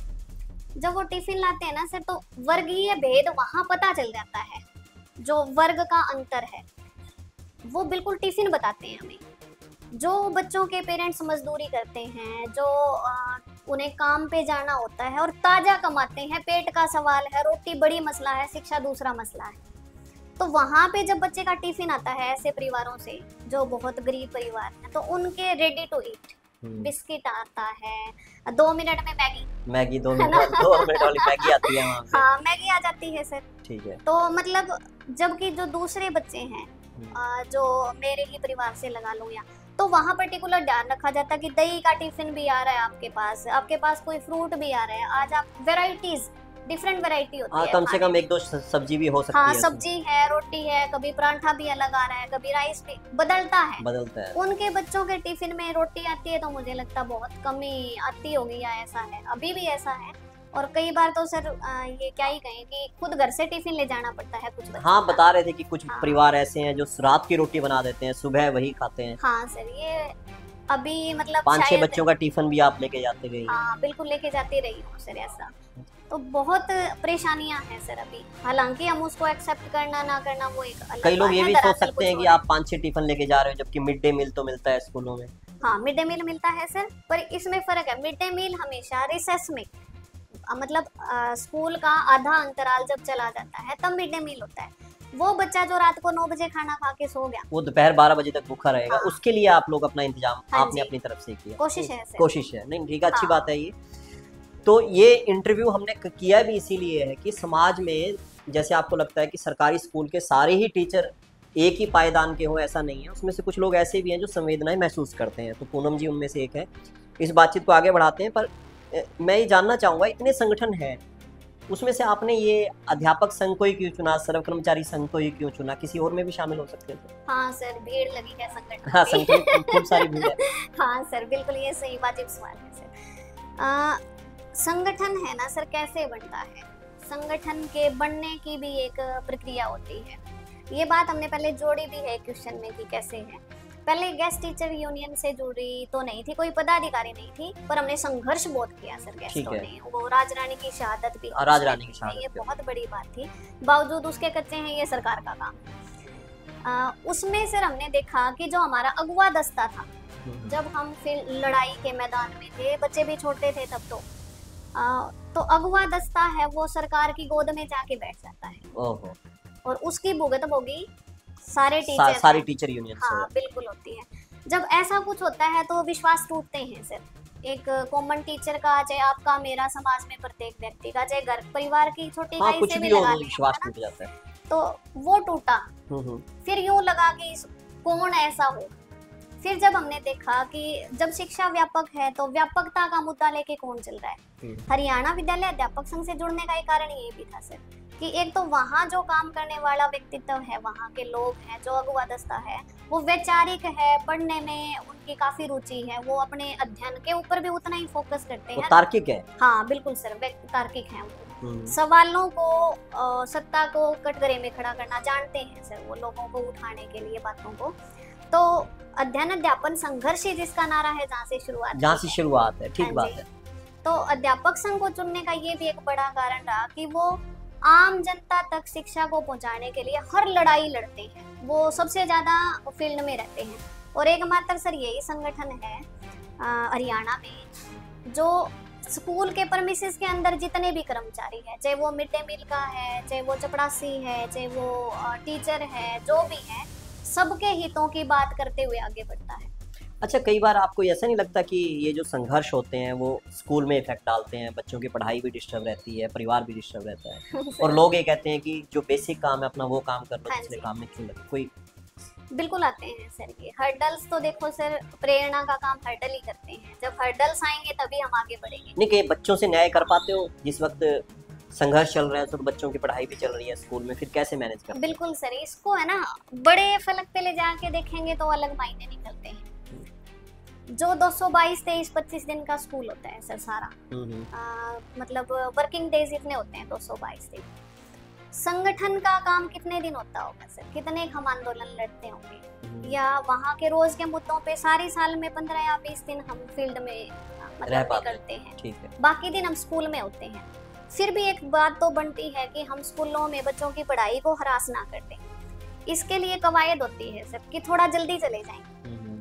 जब वो टिफिन लाते हैं ना सर, तो वर्गीय भेद वहाँ पता चल जाता है, जो वर्ग का अंतर है वो बिल्कुल टिफिन बताते हैं हमें। जो बच्चों के पेरेंट्स मजदूरी करते हैं, जो उन्हें काम पे जाना होता है और ताजा कमाते हैं, पेट का सवाल है, रोटी बड़ी मसला है, शिक्षा दूसरा मसला है, तो वहाँ पे जब बच्चे का टिफिन आता है ऐसे परिवारों से जो बहुत गरीब परिवार हैं, तो उनके रेडी टू ईट बिस्किट आता है, 2 मिनट में मैगी 2 मिनट वाली मैगी आती है वहाँ पे। हाँ, मैगी आ जाती है सर। ठीक है, तो मतलब जबकि जो दूसरे बच्चे हैं जो मेरे ही परिवार से लगा लो, या तो वहाँ पर्टिकुलर ध्यान रखा जाता है कि दही का टिफिन भी आ रहा है आपके पास कोई फ्रूट भी आ रहा है, आज आप वेराइटीज, डिफरेंट वैरायटी होती है, कम से कम 1-2 सब्जी भी हो सकती है। है, सब्जी है, रोटी है, कभी परांठा भी अलग आ रहा है, कभी राइस भी बदलता है। उनके बच्चों के टिफिन में रोटी आती है तो मुझे लगता बहुत कम ही आती होगी, या ऐसा है, अभी भी ऐसा है। और कई बार तो सर ये क्या ही कहें कि खुद घर से टिफिन ले जाना पड़ता है कुछ बच्चों। हाँ, बता रहे थे कि कुछ परिवार ऐसे हैं जो रात की रोटी बना देते हैं, सुबह वही खाते हैं। हाँ सर, ये अभी मतलब 5-6 बच्चों का टिफिन भी आप लेके जाते गए? हाँ बिल्कुल, लेके जाती रही हूँ सर, ऐसा तो बहुत परेशानियां हैं सर अभी, हालांकि हम उसको एक्सेप्ट करना ना करना वो एक अलग। कई लोग ये भी सोच सकते हैं कि आप 5-6 टिफिन लेके जा रहे हो, जबकि मिड डे मील तो मिलता है स्कूलों में। हाँ, मिड डे मील मिलता है सर, पर इसमें फर्क है, मिड डे मील हमेशा रिसेस में, मतलब स्कूल का आधा अंतराल जब चला जाता है तब मिड डे मील होता है। वो बच्चा जो रात को 9 बजे खाना खा के सो गया, वो दोपहर 12 बजे तक भूखा रहेगा। हाँ। उसके लिए आप लोग अपना इंतजाम आपने अपनी तरफ से किया, कोशिश है। नहीं ठीक है, अच्छी बात है ये। तो ये इंटरव्यू हमने किया भी इसीलिए है कि समाज में जैसे आपको लगता है कि सरकारी स्कूल के सारे ही टीचर एक ही पायदान के हों, ऐसा नहीं है। उसमें से कुछ लोग ऐसे भी हैं जो संवेदनाएं महसूस करते हैं, तो पूनम जी उनमें से एक है। इस बातचीत को आगे बढ़ाते हैं, पर मैं ये जानना चाहूँगा, इतने संगठन हैं, उसमें से आपने ये अध्यापक संघ को ही क्यों चुना, सर्व कर्मचारी संघ को ही क्यों चुना? किसी और में भी शामिल हो सकते थे? हाँ सर, भीड़ लगी है संगठन। हाँ, संगठन खूब सारी भीड़ है। हाँ सर, बिल्कुल ये सही वाजिब सवाल है सर। संगठन है ना सर, कैसे बनता है? संगठन के बनने की भी एक प्रक्रिया होती है। ये बात हमने पहले जोड़ी भी है क्वेश्चन में कि कैसे है। पहले गेस्ट टीचर यूनियन से जुड़ी तो नहीं थी, कोई पदाधिकारी नहीं थी, पर हमने संघर्ष बहुत किया सर गेस्टों ने। वो राजरानी की शहादत भी, राजरानी की शहादत, ये बहुत बड़ी बात थी। बावजूद उसके कच्चे हैं, ये सरकार का काम। उसमें सर हमने देखा कि जो हमारा अगुवा दस्ता था, जब हम फिर लड़ाई के मैदान में थे, बच्चे भी छोटे थे तब, तो अगुवा दस्ता है वो सरकार की गोद में जाके बैठ जाता है। ओहो। और उसकी भुगत होगी सारे टीचर यूनियन। हाँ बिल्कुल होती है। जब ऐसा कुछ होता है तो विश्वास टूटते हैं सर। एक कॉमन टीचर का, चाहे आपका, मेरा, समाज में प्रत्येक व्यक्ति का, चाहे घर परिवार की छोटी इकाई से भी लगा विश्वास टूट जाता है, तो वो टूटा। फिर यूं लगा कि कौन ऐसा हो। फिर जब हमने देखा कि जब शिक्षा व्यापक है तो व्यापकता का मुद्दा लेके कौन चल रहा है। हरियाणा विद्यालय अध्यापक संघ से जुड़ने का एक कारण ये भी था सर कि एक तो वहाँ जो काम करने वाला व्यक्तित्व है, वहाँ के लोग हैं, जो अगुवा दस्ता है, वो वैचारिक है, पढ़ने में उनकी काफी रुचि है, वो अपने अध्ययन के ऊपर भी उतना ही फोकस करते हैं। तार्किक है। हाँ बिल्कुल सर, तार्किक है वो। सवालों को, सत्ता को कटघरे में खड़ा करना जानते हैं सर वो, लोगों को उठाने के लिए बातों को। तो अध्ययन अध्यापन संघर्ष ही जिसका नारा है, जहाँ से शुरुआत है। ठीक बात है। तो अध्यापक संघ को चुनने का ये भी एक बड़ा कारण रहा कि वो आम जनता तक शिक्षा को पहुंचाने के लिए हर लड़ाई लड़ते हैं। वो सबसे ज्यादा फील्ड में रहते हैं। और एकमात्र सर यही संगठन है हरियाणा में जो स्कूल के परमिसेस के अंदर जितने भी कर्मचारी हैं, चाहे वो मिड डे मील का है, चाहे वो चपरासी है, चाहे वो टीचर है, जो भी है, सबके हितों की बात करते हुए आगे बढ़ता है। अच्छा, कई बार आपको ऐसा नहीं लगता कि ये जो संघर्ष होते हैं वो स्कूल में इफेक्ट डालते हैं, बच्चों की पढ़ाई भी डिस्टर्ब रहती है, परिवार भी डिस्टर्ब रहता है और लोग ये कहते हैं कि जो बेसिक काम है अपना वो काम कर लो, दूसरे काम में क्यों लगे? कोई बिल्कुल आते हैं सर ये हर्डल्स। तो देखो सर, प्रेरणा का काम हर्डल ही करते हैं। जब हर्डल्स आएंगे तभी हम आगे बढ़ेंगे। नहीं कि बच्चों से न्याय कर पाते हो जिस वक्त संघर्ष चल रहा है, तो बच्चों की पढ़ाई भी चल रही है स्कूल में, फिर कैसे मैनेज करते हैं? बिल्कुल सर, इसको है ना बड़े फलक पे ले जाके देखेंगे तो अलग मायने निकलते हैं। जो 222, 23, 25 दिन का स्कूल होता है सर सारा, मतलब वर्किंग डेज इतने होते हैं 222 दिन। संगठन का काम कितने दिन होता होगा सर? कितने हम आंदोलन लड़ते होंगे, या वहाँ के रोज के मुद्दों पे सारी साल में 15 या 20 दिन हम फील्ड में मतलब करते हैं। ठीक है। बाकी दिन हम स्कूल में होते हैं। फिर भी एक बात तो बनती है कि हम स्कूलों में बच्चों की पढ़ाई को हरास ना कर दें। इसके लिए कवायद होती है सर कि थोड़ा जल्दी चले जाएं।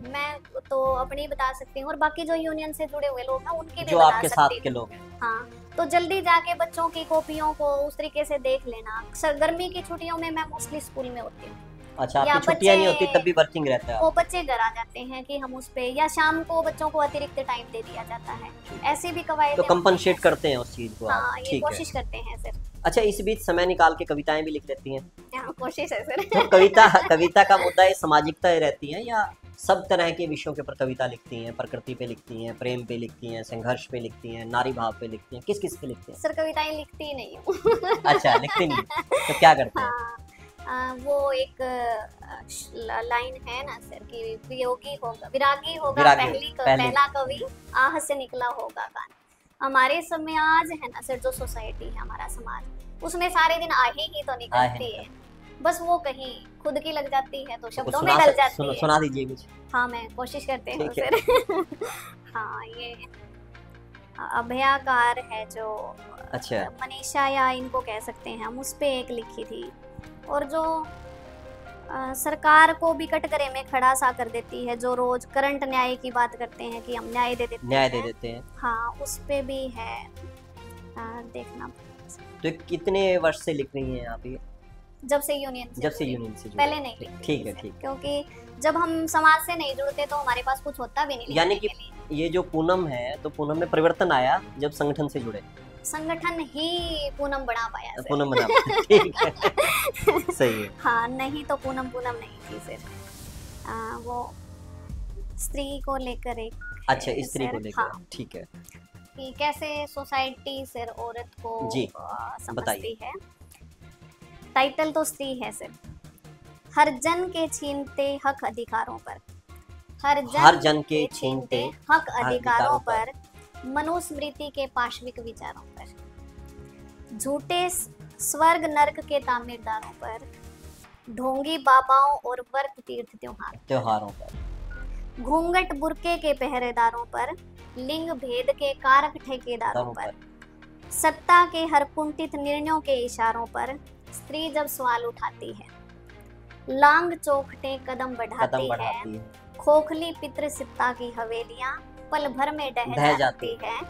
मैं तो अपनी बता सकती हूँ और बाकी जो यूनियन से जुड़े हुए लोग हैं उनकी भी बता सकती हूँ। साथ के लोग हैं। हाँ, तो जल्दी जाके बच्चों की कॉपियों को उस तरीके से देख लेना। गर्मी की छुट्टियों में मैं मोस्टली स्कूल में होती हूँ। अच्छा, आपकी छुट्टियां नहीं होती तब भी वर्किंग रहता है? वो बच्चे घर आ जाते हैं कि हम उस पे, या शाम को बच्चों को अतिरिक्त टाइम दे दिया जाता है। ऐसी भी कवायद तो कंपनसेट करते हैं उस चीज को। हाँ, ये कोशिश करते हैं सर। अच्छा, इस बीच समय निकाल के कविताएं भी लिख लेती हैं? कोशिश है सर। तो कविता का मुद्दा ये सामाजिकता रहती है या सब तरह के विषयों के ऊपर कविता लिखती हैं? प्रकृति पे लिखती हैं, प्रेम पे लिखती हैं, संघर्ष पे लिखती हैं, नारी भाव पे लिखती हैं, किस पे लिखती हैं? सर कविताएं लिखती ही नहीं हूँ। अच्छा, लिखती नहीं तो क्या करते हैं? वो एक लाइन है ना सर कि वियोगी होगा विरागी होगा पहला कवि, आह से निकला होगा गान। हमारे समाज है ना सर, जो सोसाइटी है हमारा समाज, उसमें सारे दिन आही ही तो निकलती है। बस वो कहीं खुद की लग जाती है तो शब्दों में डल जाती है। सुना दीजिए कुछ। हाँ, मैं कोशिश करती हूँ सर। हाँ, ये अभयाकार है जो, अच्छा, मनीषा या इनको कह सकते हैं हम, उस पे एक लिखी थी। और जो सरकार को भी कटघरे में खड़ा सा कर देती है, जो रोज करंट न्याय की बात करते हैं कि हम न्याय दे देते हैं। हाँ, उस पे भी है, देखना। तो कितने वर्ष से लिख रही हैं आप ये? जब से यूनियन से जुड़े, पहले नहीं थी। ठीक है, ठीक। क्योंकि जब हम समाज से नहीं जुड़ते तो हमारे पास कुछ होता भी नहीं। यानी कि ये जो पूनम है, तो पूनम में परिवर्तन आया जब संगठन से जुड़े। संगठन ही पूनम बना पाया, पूनम बना पाया, ठीक है, सही है। हाँ, नहीं तो पूनम नहीं थी सर। वो स्त्री को लेकर एक, अच्छा, स्त्री को लेकर, हाँ, ठीक है, कि कैसे सोसाइटी सर औरत को जी समझती है। टाइटल तो स्त्री है सर। हर जन के छीनते हक अधिकारों पर, हर जन के छीनते हक अधिकारों पर, मनुस्मृति के पाशविक विचारों पर, झूठे स्वर्ग नरक के तामीरदारों पर, ढोंगी बाबाओं और व्रत तीर्थ त्योहारों पर, घूंघट बुरके के पहरेदारों पर, लिंग भेद के कारक ठेकेदारों पर, सत्ता के हर कुंठित निर्णयों के इशारों पर स्त्री जब सवाल उठाती है, लांग चौखटे कदम बढ़ाती है, खोखली पितृसत्ता की हवेलियां पल भर में ढह जाती है,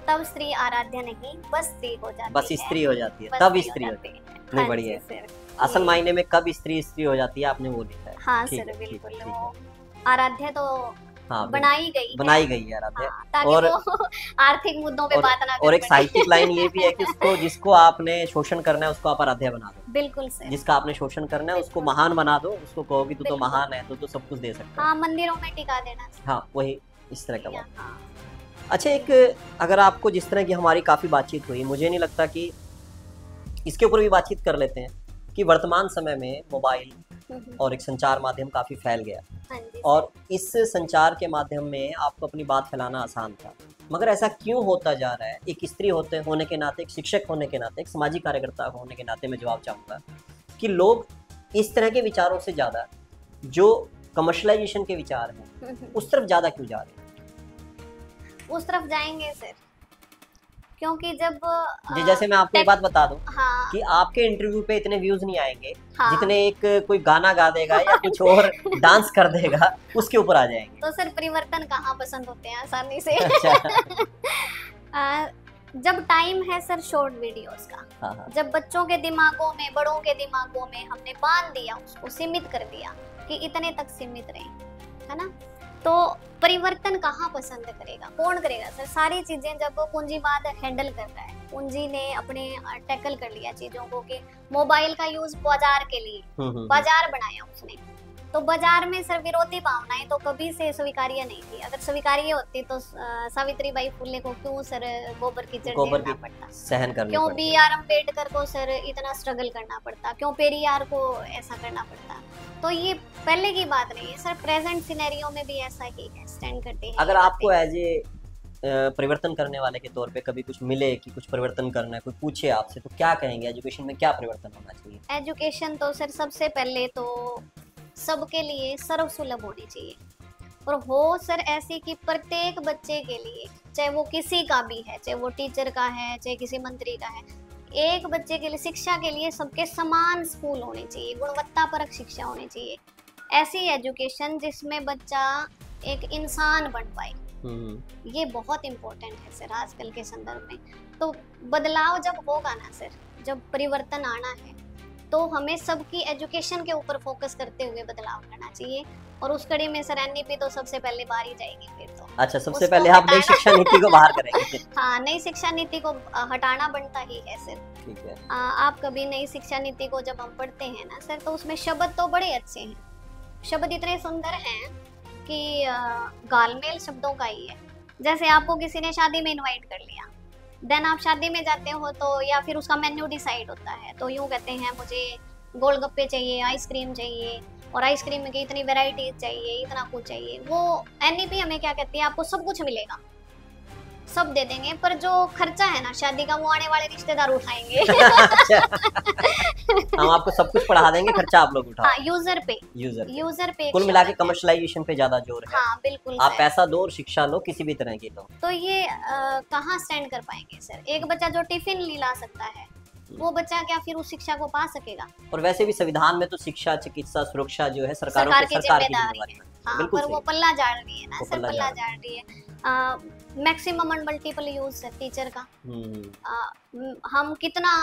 तब स्त्री आराध्य नहीं बस स्त्री हो जाती है। बस स्त्री हो जाती है, तब स्त्री होती है। नहीं, बढ़िया है। असल मायने में कब स्त्री हो जाती है, आपने वो लिखा है। हाँ सर, बिल्कुल। आराध्य तो बनाई गई है आराध्य, ताकि और वो आर्थिक मुद्दों पे बात ना करे। और एक साहित्यिक लाइन ये भी है कि उसको, जिसको आपने शोषण करना है उसको आप आराध्य बना दो। बिल्कुल सर। जिसका आपने शोषण करना है उसको महान बना दो, उसको कहो कि तू तो महान है, तो सब कुछ दे सकता है। हाँ, मंदिरों में टिका देना। हाँ, वही इस तरह का बात। अच्छा, एक अगर आपको, जिस तरह की हमारी काफी बातचीत हुई, मुझे नहीं लगता कि इसके ऊपर भी बातचीत कर लेते हैं कि वर्तमान समय में मोबाइल और एक संचार माध्यम काफी फैल गया, और इस संचार के माध्यम में आपको अपनी बात फैलाना आसान था, मगर ऐसा क्यों होता जा रहा है? एक स्त्री होने के नाते, एक शिक्षक होने के नाते, एक सामाजिक कार्यकर्ता होने के नाते मैं जवाब चाहूँगा कि लोग इस तरह के विचारों से ज़्यादा जो कमर्शलाइजेशन के विचार हैं उस तरफ ज़्यादा क्यों जा रहे हैं? उस तरफ जाएंगे सर, क्योंकि जब जैसे मैं आपको एक बात बता दूं, हाँ, कि आपके इंटरव्यू पे इतने व्यूज नहीं आएंगे, हाँ, जितने एक कोई गाना गा देगा या कुछ और डांस कर देगा उसके ऊपर आ जाएंगे। तो सर परिवर्तन कहाँ पसंद होते हैं आसानी से। अच्छा। जब टाइम है सर शॉर्ट वीडियोस का, हाँ, जब बच्चों के दिमागों में, बड़ों के दिमागों में हमने बांध दिया, उसको सीमित कर दिया कि इतने तक सीमित रहे, है ना, तो परिवर्तन कहाँ पसंद करेगा, कौन करेगा सर? सारी चीजें जब पूंजीवाद हैंडल कर रहा है, पूंजी ने अपने टैकल कर लिया चीजों को, कि मोबाइल का यूज बाजार के लिए, बाजार बनाया उसने, तो बाजार में सर विरोधी भावनाएं तो कभी से स्वीकार्य नहीं थी। अगर स्वीकार्य होती तो सावित्रीबाई फुले को क्यों सर गोबर कीचड़ झेलना पड़ता, सहन करना, क्यों बी.आर. अम्बेडकर को सर इतना स्ट्रगल करना पड़ता, क्यों पेरियार को ऐसा करना पड़ता? तो ये पहले की बात नहीं है सर, प्रेजेंट सिनेरियो में भी ऐसा ही है, स्टैंड करते हैं। अगर आपको एज ए परिवर्तन करने वाले के तौर पे कभी कुछ मिले कि कुछ परिवर्तन करना है, कोई पूछे आपसे, तो क्या कहेंगे? एजुकेशन में क्या परिवर्तन होना चाहिए? एजुकेशन तो सर सबसे पहले तो सबके लिए सर्वसुलभ होनी चाहिए, और हो सर ऐसी कि प्रत्येक बच्चे के लिए, चाहे वो किसी का भी है, चाहे वो टीचर का है, चाहे किसी मंत्री का है, एक बच्चे के लिए, शिक्षा के लिए सबके समान स्कूल होने चाहिए, गुणवत्तापरक शिक्षा होनी चाहिए, ऐसी एजुकेशन जिसमें बच्चा एक इंसान बन पाए। ये बहुत इम्पोर्टेंट है सर आजकल के संदर्भ में। तो बदलाव जब होगा ना सर, जब परिवर्तन आना है, तो हमें सबकी एजुकेशन के ऊपर फोकस करते हुए बदलाव करना चाहिए, और उस कड़ी में सर एनईपी तो सबसे पहले बाहर ही जाएगी फिर तो। अच्छा, सबसे पहले आप नई शिक्षा नीति को बाहर करेंगे? हाँ, नई शिक्षा नीति को हटाना बनता ही है सर। ठीक है। आप कभी नई शिक्षा नीति को जब हम पढ़ते हैं ना सर, तो उसमें शब्द तो बड़े अच्छे हैं, शब्द इतने सुंदर हैं कि गालमेल शब्दों का ही है। जैसे आपको किसी ने शादी में इनवाइट कर लिया, देन आप शादी में जाते हो तो, या फिर उसका मेन्यू डिसाइड होता है, तो यूँ कहते हैं मुझे गोलगप्पे चाहिए, आइसक्रीम चाहिए, और आइसक्रीम में की इतनी वैरायटी चाहिए, इतना कुछ चाहिए। वो एनईपी हमें क्या कहती है, आपको सब कुछ मिलेगा, सब दे देंगे, पर जो खर्चा है ना शादी का, वो आने वाले रिश्तेदार उठाएंगे। हम आपको सब कुछ पढ़ा देंगे, खर्चा आप लोग उठाओ। हाँ, यूजर पे कुल मिला के कमर्शलाइजेशन पे ज्यादा जोर है। हाँ, बिल्कुल। आप पैसा दो और शिक्षा लो, किसी भी तरह की लो। तो ये कहाँ स्टैंड कर पाएंगे सर? एक बच्चा जो टिफिन नहीं ला सकता है, वो बच्चा क्या फिर उस शिक्षा को पा सकेगा? और वैसे भी संविधान में तो शिक्षा, चिकित्सा, सुरक्षा जो है सरकार की जिम्मेदारी है। हाँ, पर वो पल्ला झाड़ रही है ना सर, पल्ला झाड़ रही है। मैक्सिमम एंड मल्टीपल यूज है टीचर का। हम कितना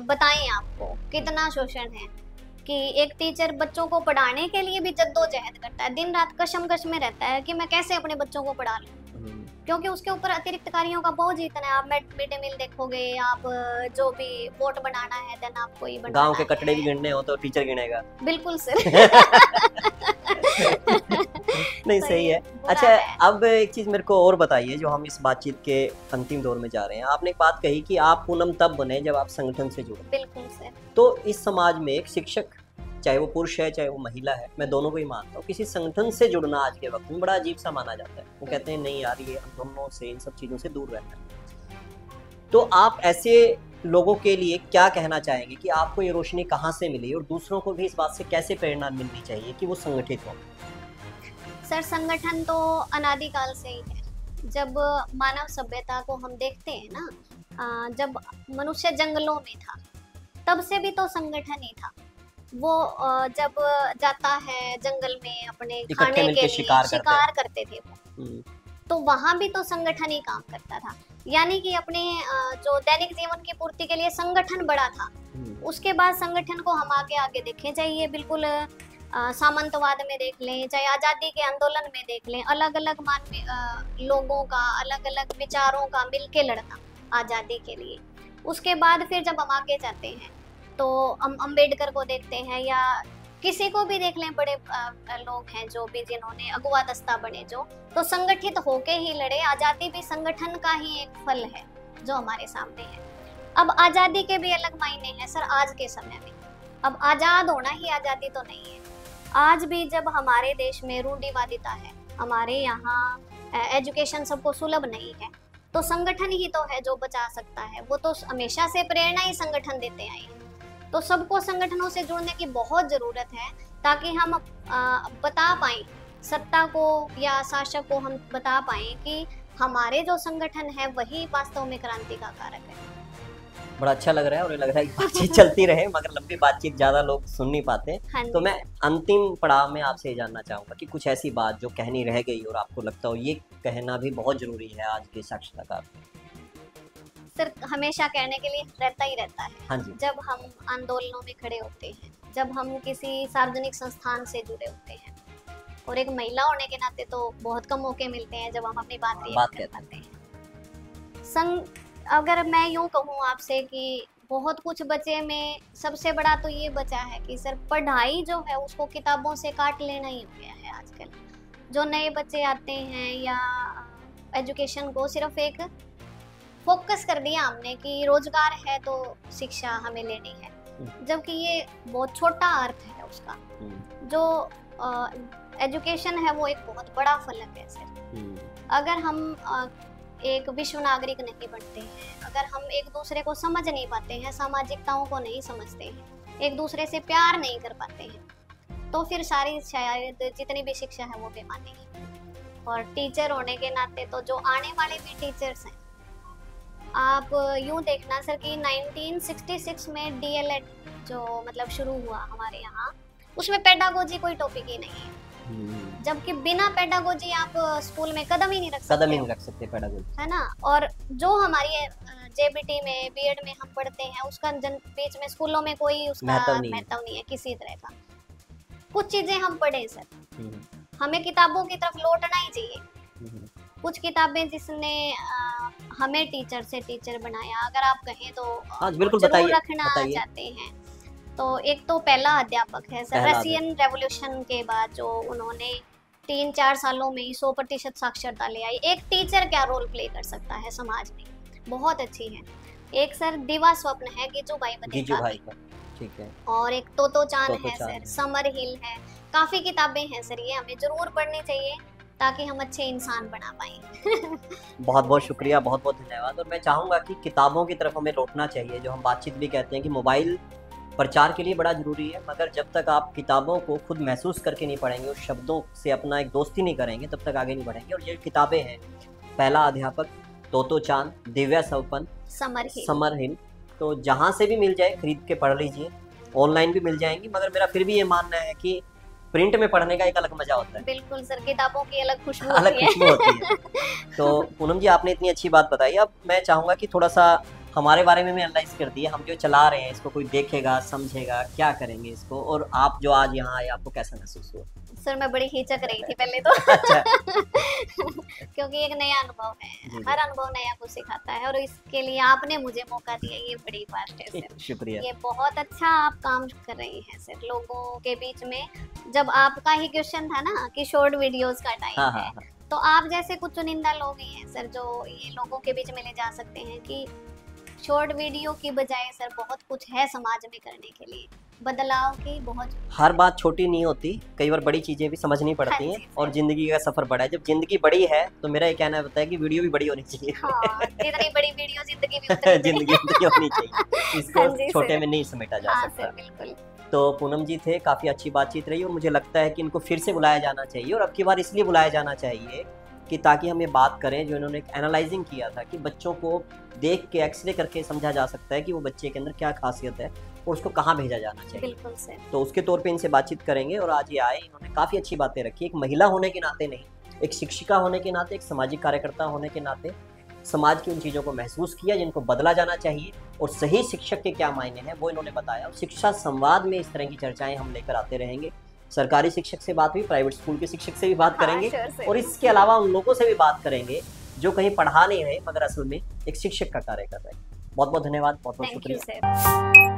बताएं आपको, कितना शोषण है कि एक टीचर बच्चों को पढ़ाने के लिए भी जद्दोजहद करता है, दिन रात कशमकश में रहता है कि मैं कैसे अपने बच्चों को पढ़ा लूं, क्योंकि उसके ऊपर अतिरिक्त कार्यों का बोझ इतना है। आप मिड डे मील देखोगे, आप जो भी बोट बनाना है, देन आपको ही बनाना, गांव के कटड़े भी गिनने हो तो टीचर गिनेगा। बिल्कुल सर। नहीं सही है। अच्छा, अब एक चीज मेरे को और बताइए, जो हम इस बातचीत के अंतिम दौर में जा रहे हैं। आपने एक बात कही कि आप पूनम तब बने जब आप संगठन से जुड़े। बिल्कुल सर। तो इस समाज में एक शिक्षक, चाहे वो पुरुष है चाहे वो महिला है, मैं दोनों को ही मानता हूँ, किसी संगठन से जुड़ना आज के वक्त में बड़ा अजीब सा माना जाता है। वो कहते हैं नहीं यार, ये दोनों से, इन सब चीजों से दूर रहना है। तो आप ऐसे लोगों के लिए क्या कहना चाहेंगे कि आपको ये रोशनी कहाँ से मिली और दूसरों को भी इस बात से कैसे प्रेरणा मिलनी चाहिए कि वो संगठित हो? सर, संगठन तो अनादिकाल से ही है। जब मानव सभ्यता को हम देखते हैं ना, जब मनुष्य जंगलों में था तब से भी तो संगठन ही था। वो जब जाता है जंगल में अपने खाने के लिए शिकार करते थे वो, तो वहां भी तो संगठन ही काम करता था। यानी कि अपने जो दैनिक जीवन की पूर्ति के लिए संगठन बड़ा था। उसके बाद संगठन को हम आगे आगे देखें, चाहिए बिल्कुल सामंतवाद में देख लें, चाहे आज़ादी के आंदोलन में देख लें, अलग अलग मानवीय लोगों का, अलग अलग विचारों का मिलके लड़ना आज़ादी के लिए। उसके बाद फिर जब हम आगे जाते हैं तो हम अम्बेडकर को देखते हैं, या किसी को भी देख लें, बड़े लोग हैं जो भी, जिन्होंने अगुवा दस्ता बने, जो तो संगठित होके ही लड़े। आज़ादी भी संगठन का ही एक फल है जो हमारे सामने है। अब आज़ादी के भी अलग मायने हैं सर आज के समय में। अब आज़ाद होना ही आज़ादी तो नहीं है। आज भी जब हमारे देश में रूढ़िवादिता है, हमारे यहाँ एजुकेशन सबको सुलभ नहीं है, तो संगठन ही तो है जो बचा सकता है। वो तो हमेशा से प्रेरणा ही संगठन देते आए हैं। तो सबको संगठनों से जुड़ने की बहुत ज़रूरत है, ताकि हम बता पाएं सत्ता को या शासक को, हम बता पाएं कि हमारे जो संगठन है वही वास्तव में क्रांति का कारक है। बड़ा अच्छा लग रहा है और लग रहा है कि बातचीत चलती रहे, मगर लंबी बातचीत ज़्यादा लोग सुन नहीं पाते। हाँ, तो मैं अंतिम पड़ाव में आपसे ये जानना चाहूँगा कि कुछ ऐसी बात जो कहनी रह गई और आपको लगता हो ये कहना भी बहुत ज़रूरी है आज के साक्षरता में। सर, हमेशा कहने के लिए रहता ही रहता है। हाँ जी। जब हम आंदोलनों में खड़े होते हैं, जब हम किसी सार्वजनिक संस्थान से जुड़े होते हैं, और एक महिला होने के नाते तो बहुत कम मौके मिलते हैं जब हम अपनी बात कर पाते हैं। अगर मैं यूँ कहूँ आपसे कि बहुत कुछ बचे में सबसे बड़ा तो ये बचा है कि सर, पढ़ाई जो है उसको किताबों से काट लेना ही हो गया है आजकल। जो नए बच्चे आते हैं, या एजुकेशन को सिर्फ एक फोकस कर दिया हमने कि रोजगार है तो शिक्षा हमें लेनी है, जबकि ये बहुत छोटा अर्थ है उसका। जो एजुकेशन है वो एक बहुत बड़ा फलक है सर। अगर हम एक विश्व नागरिक नहीं बनते हैं, अगर हम एक दूसरे को समझ नहीं पाते हैं, सामाजिकताओं को नहीं समझते हैं, एक दूसरे से प्यार नहीं कर पाते हैं, तो फिर सारी शायद जितनी भी शिक्षा है वो बेमानी है। और टीचर होने के नाते तो जो आने वाले भी टीचर्स हैं, आप यूँ देखना सर कि 1966 में डीएलएड जो मतलब शुरू हुआ हमारे यहाँ, उसमें पेडागोजी कोई टॉपिक ही नहीं है। जबकि बिना पेडागोजी आप स्कूल में कदम ही नहीं रख सकते पेडागोजी, है ना। और जो हमारी जेबीटी में, बीएड में हम पढ़ते हैं, उसका बीच में स्कूलों में कोई उसका महत्व नहीं है किसी तरह का। कुछ चीजें हम पढ़े सर, हमें किताबों की तरफ लौटना ही चाहिए। कुछ किताबें जिसने हमें टीचर से टीचर बनाया, अगर आप कहें तो जरूर रखना चाहते हैं, तो एक तो पहला अध्यापक है सर, रशियन रेवोल्यूशन के बाद जो उन्होंने 3-4 सालों में ही 100% साक्षरता ले आई। एक टीचर क्या रोल प्ले कर सकता है समाज में, बहुत अच्छी है। एक सर दिवा स्वप्न है गिजूभाई का, ठीक है। और एक तोतो चान है सर, समर हिल है। काफी किताबें हैं सर, ये हमें जरूर पढ़नी चाहिए ताकि हम अच्छे इंसान बना पाएं। बहुत बहुत शुक्रिया, बहुत बहुत धन्यवाद। और मैं चाहूँगा कि किताबों की तरफ हमें लौटना चाहिए। जो हम बातचीत भी कहते हैं कि मोबाइल प्रचार के लिए बड़ा ज़रूरी है, मगर जब तक आप किताबों को खुद महसूस करके नहीं पढ़ेंगे, उस शब्दों से अपना एक दोस्ती नहीं करेंगे, तब तक आगे नहीं बढ़ेंगे। और ये किताबें हैं, पहला अध्यापक, तोतो चांद, दिव्या स्वप्न, समर हिल, तो जहाँ से भी मिल जाए खरीद के पढ़ लीजिए। ऑनलाइन भी मिल जाएंगी, मगर मेरा फिर भी ये मानना है कि प्रिंट में पढ़ने का एक अलग मजा होता है। बिल्कुल सर, किताबों की अलग खुशबू होती है। तो पूनम जी आपने इतनी अच्छी बात बताई। अब मैं चाहूंगा कि थोड़ा सा हमारे बारे में एनालाइज कर दिए, हम जो चला रहे हैं इसको कोई देखेगा समझेगा, क्या करेंगे इसको, और आप जो आज यहाँ आए आपको कैसा महसूस हुआ? सर मैं बड़ी हिचक रही थी पहले तो अच्छा। क्योंकि एक नया अनुभव है, हर अनुभव नया कुछ सिखाता है, और इसके लिए आपने मुझे मौका दिया, ये बड़ी बात है सर। शुक्रिया। ये बहुत अच्छा आप काम कर रहे हैं सर लोगों के बीच में। जब आपका ही क्वेश्चन था ना कि शॉर्ट वीडियोस का टाइम है, तो आप जैसे कुछ चुनिंदा लोग ही हैं सर जो ये लोगों के बीच में ले जा सकते हैं कि शॉर्ट वीडियो की बजाय सर बहुत कुछ है समाज में करने के लिए, बदलाव की बहुत। हर बात छोटी नहीं होती, कई बार बड़ी चीजें भी समझनी पड़ती हैं, और जिंदगी का सफर बड़ा है। जब जिंदगी बड़ी है तो मेरा ये कहना होता है कि वीडियो भी बड़ी होनी चाहिए। जितनी बड़ी वीडियो जिंदगी भी जिंदगी होनी चाहिए, इसको छोटे में नहीं समेटा जा सकता। बिल्कुल। तो पूनम जी थे, काफी अच्छी बातचीत रही, और मुझे लगता है कि इनको फिर से बुलाया जाना चाहिए, और अब की बार इसलिए बुलाया जाना चाहिए कि ताकि हम ये बात करें जो इन्होंने एनालाइजिंग किया था कि बच्चों को देख के एक्सरे करके समझा जा सकता है कि वो बच्चे के अंदर क्या खासियत है और उसको कहाँ भेजा जाना चाहिए। बिल्कुल सर। तो उसके तौर पे इनसे बातचीत करेंगे, और आज ये आए, इन्होंने काफ़ी अच्छी बातें रखी। एक महिला होने के नाते नहीं, एक शिक्षिका होने के नाते, एक सामाजिक कार्यकर्ता होने के नाते समाज की उन चीज़ों को महसूस किया जिनको बदला जाना चाहिए, और सही शिक्षक के क्या मायने हैं वो इन्होंने बताया। और शिक्षा संवाद में इस तरह की चर्चाएं हम लेकर आते रहेंगे। सरकारी शिक्षक से बात हुई, प्राइवेट स्कूल के शिक्षक से भी बात करेंगे, और इसके अलावा उन लोगों से भी बात करेंगे जो कहीं पढ़ा नहीं रहे मगर असल में एक शिक्षक का कार्य कर रहे हैं। बहुत बहुत धन्यवाद, बहुत बहुत शुक्रिया।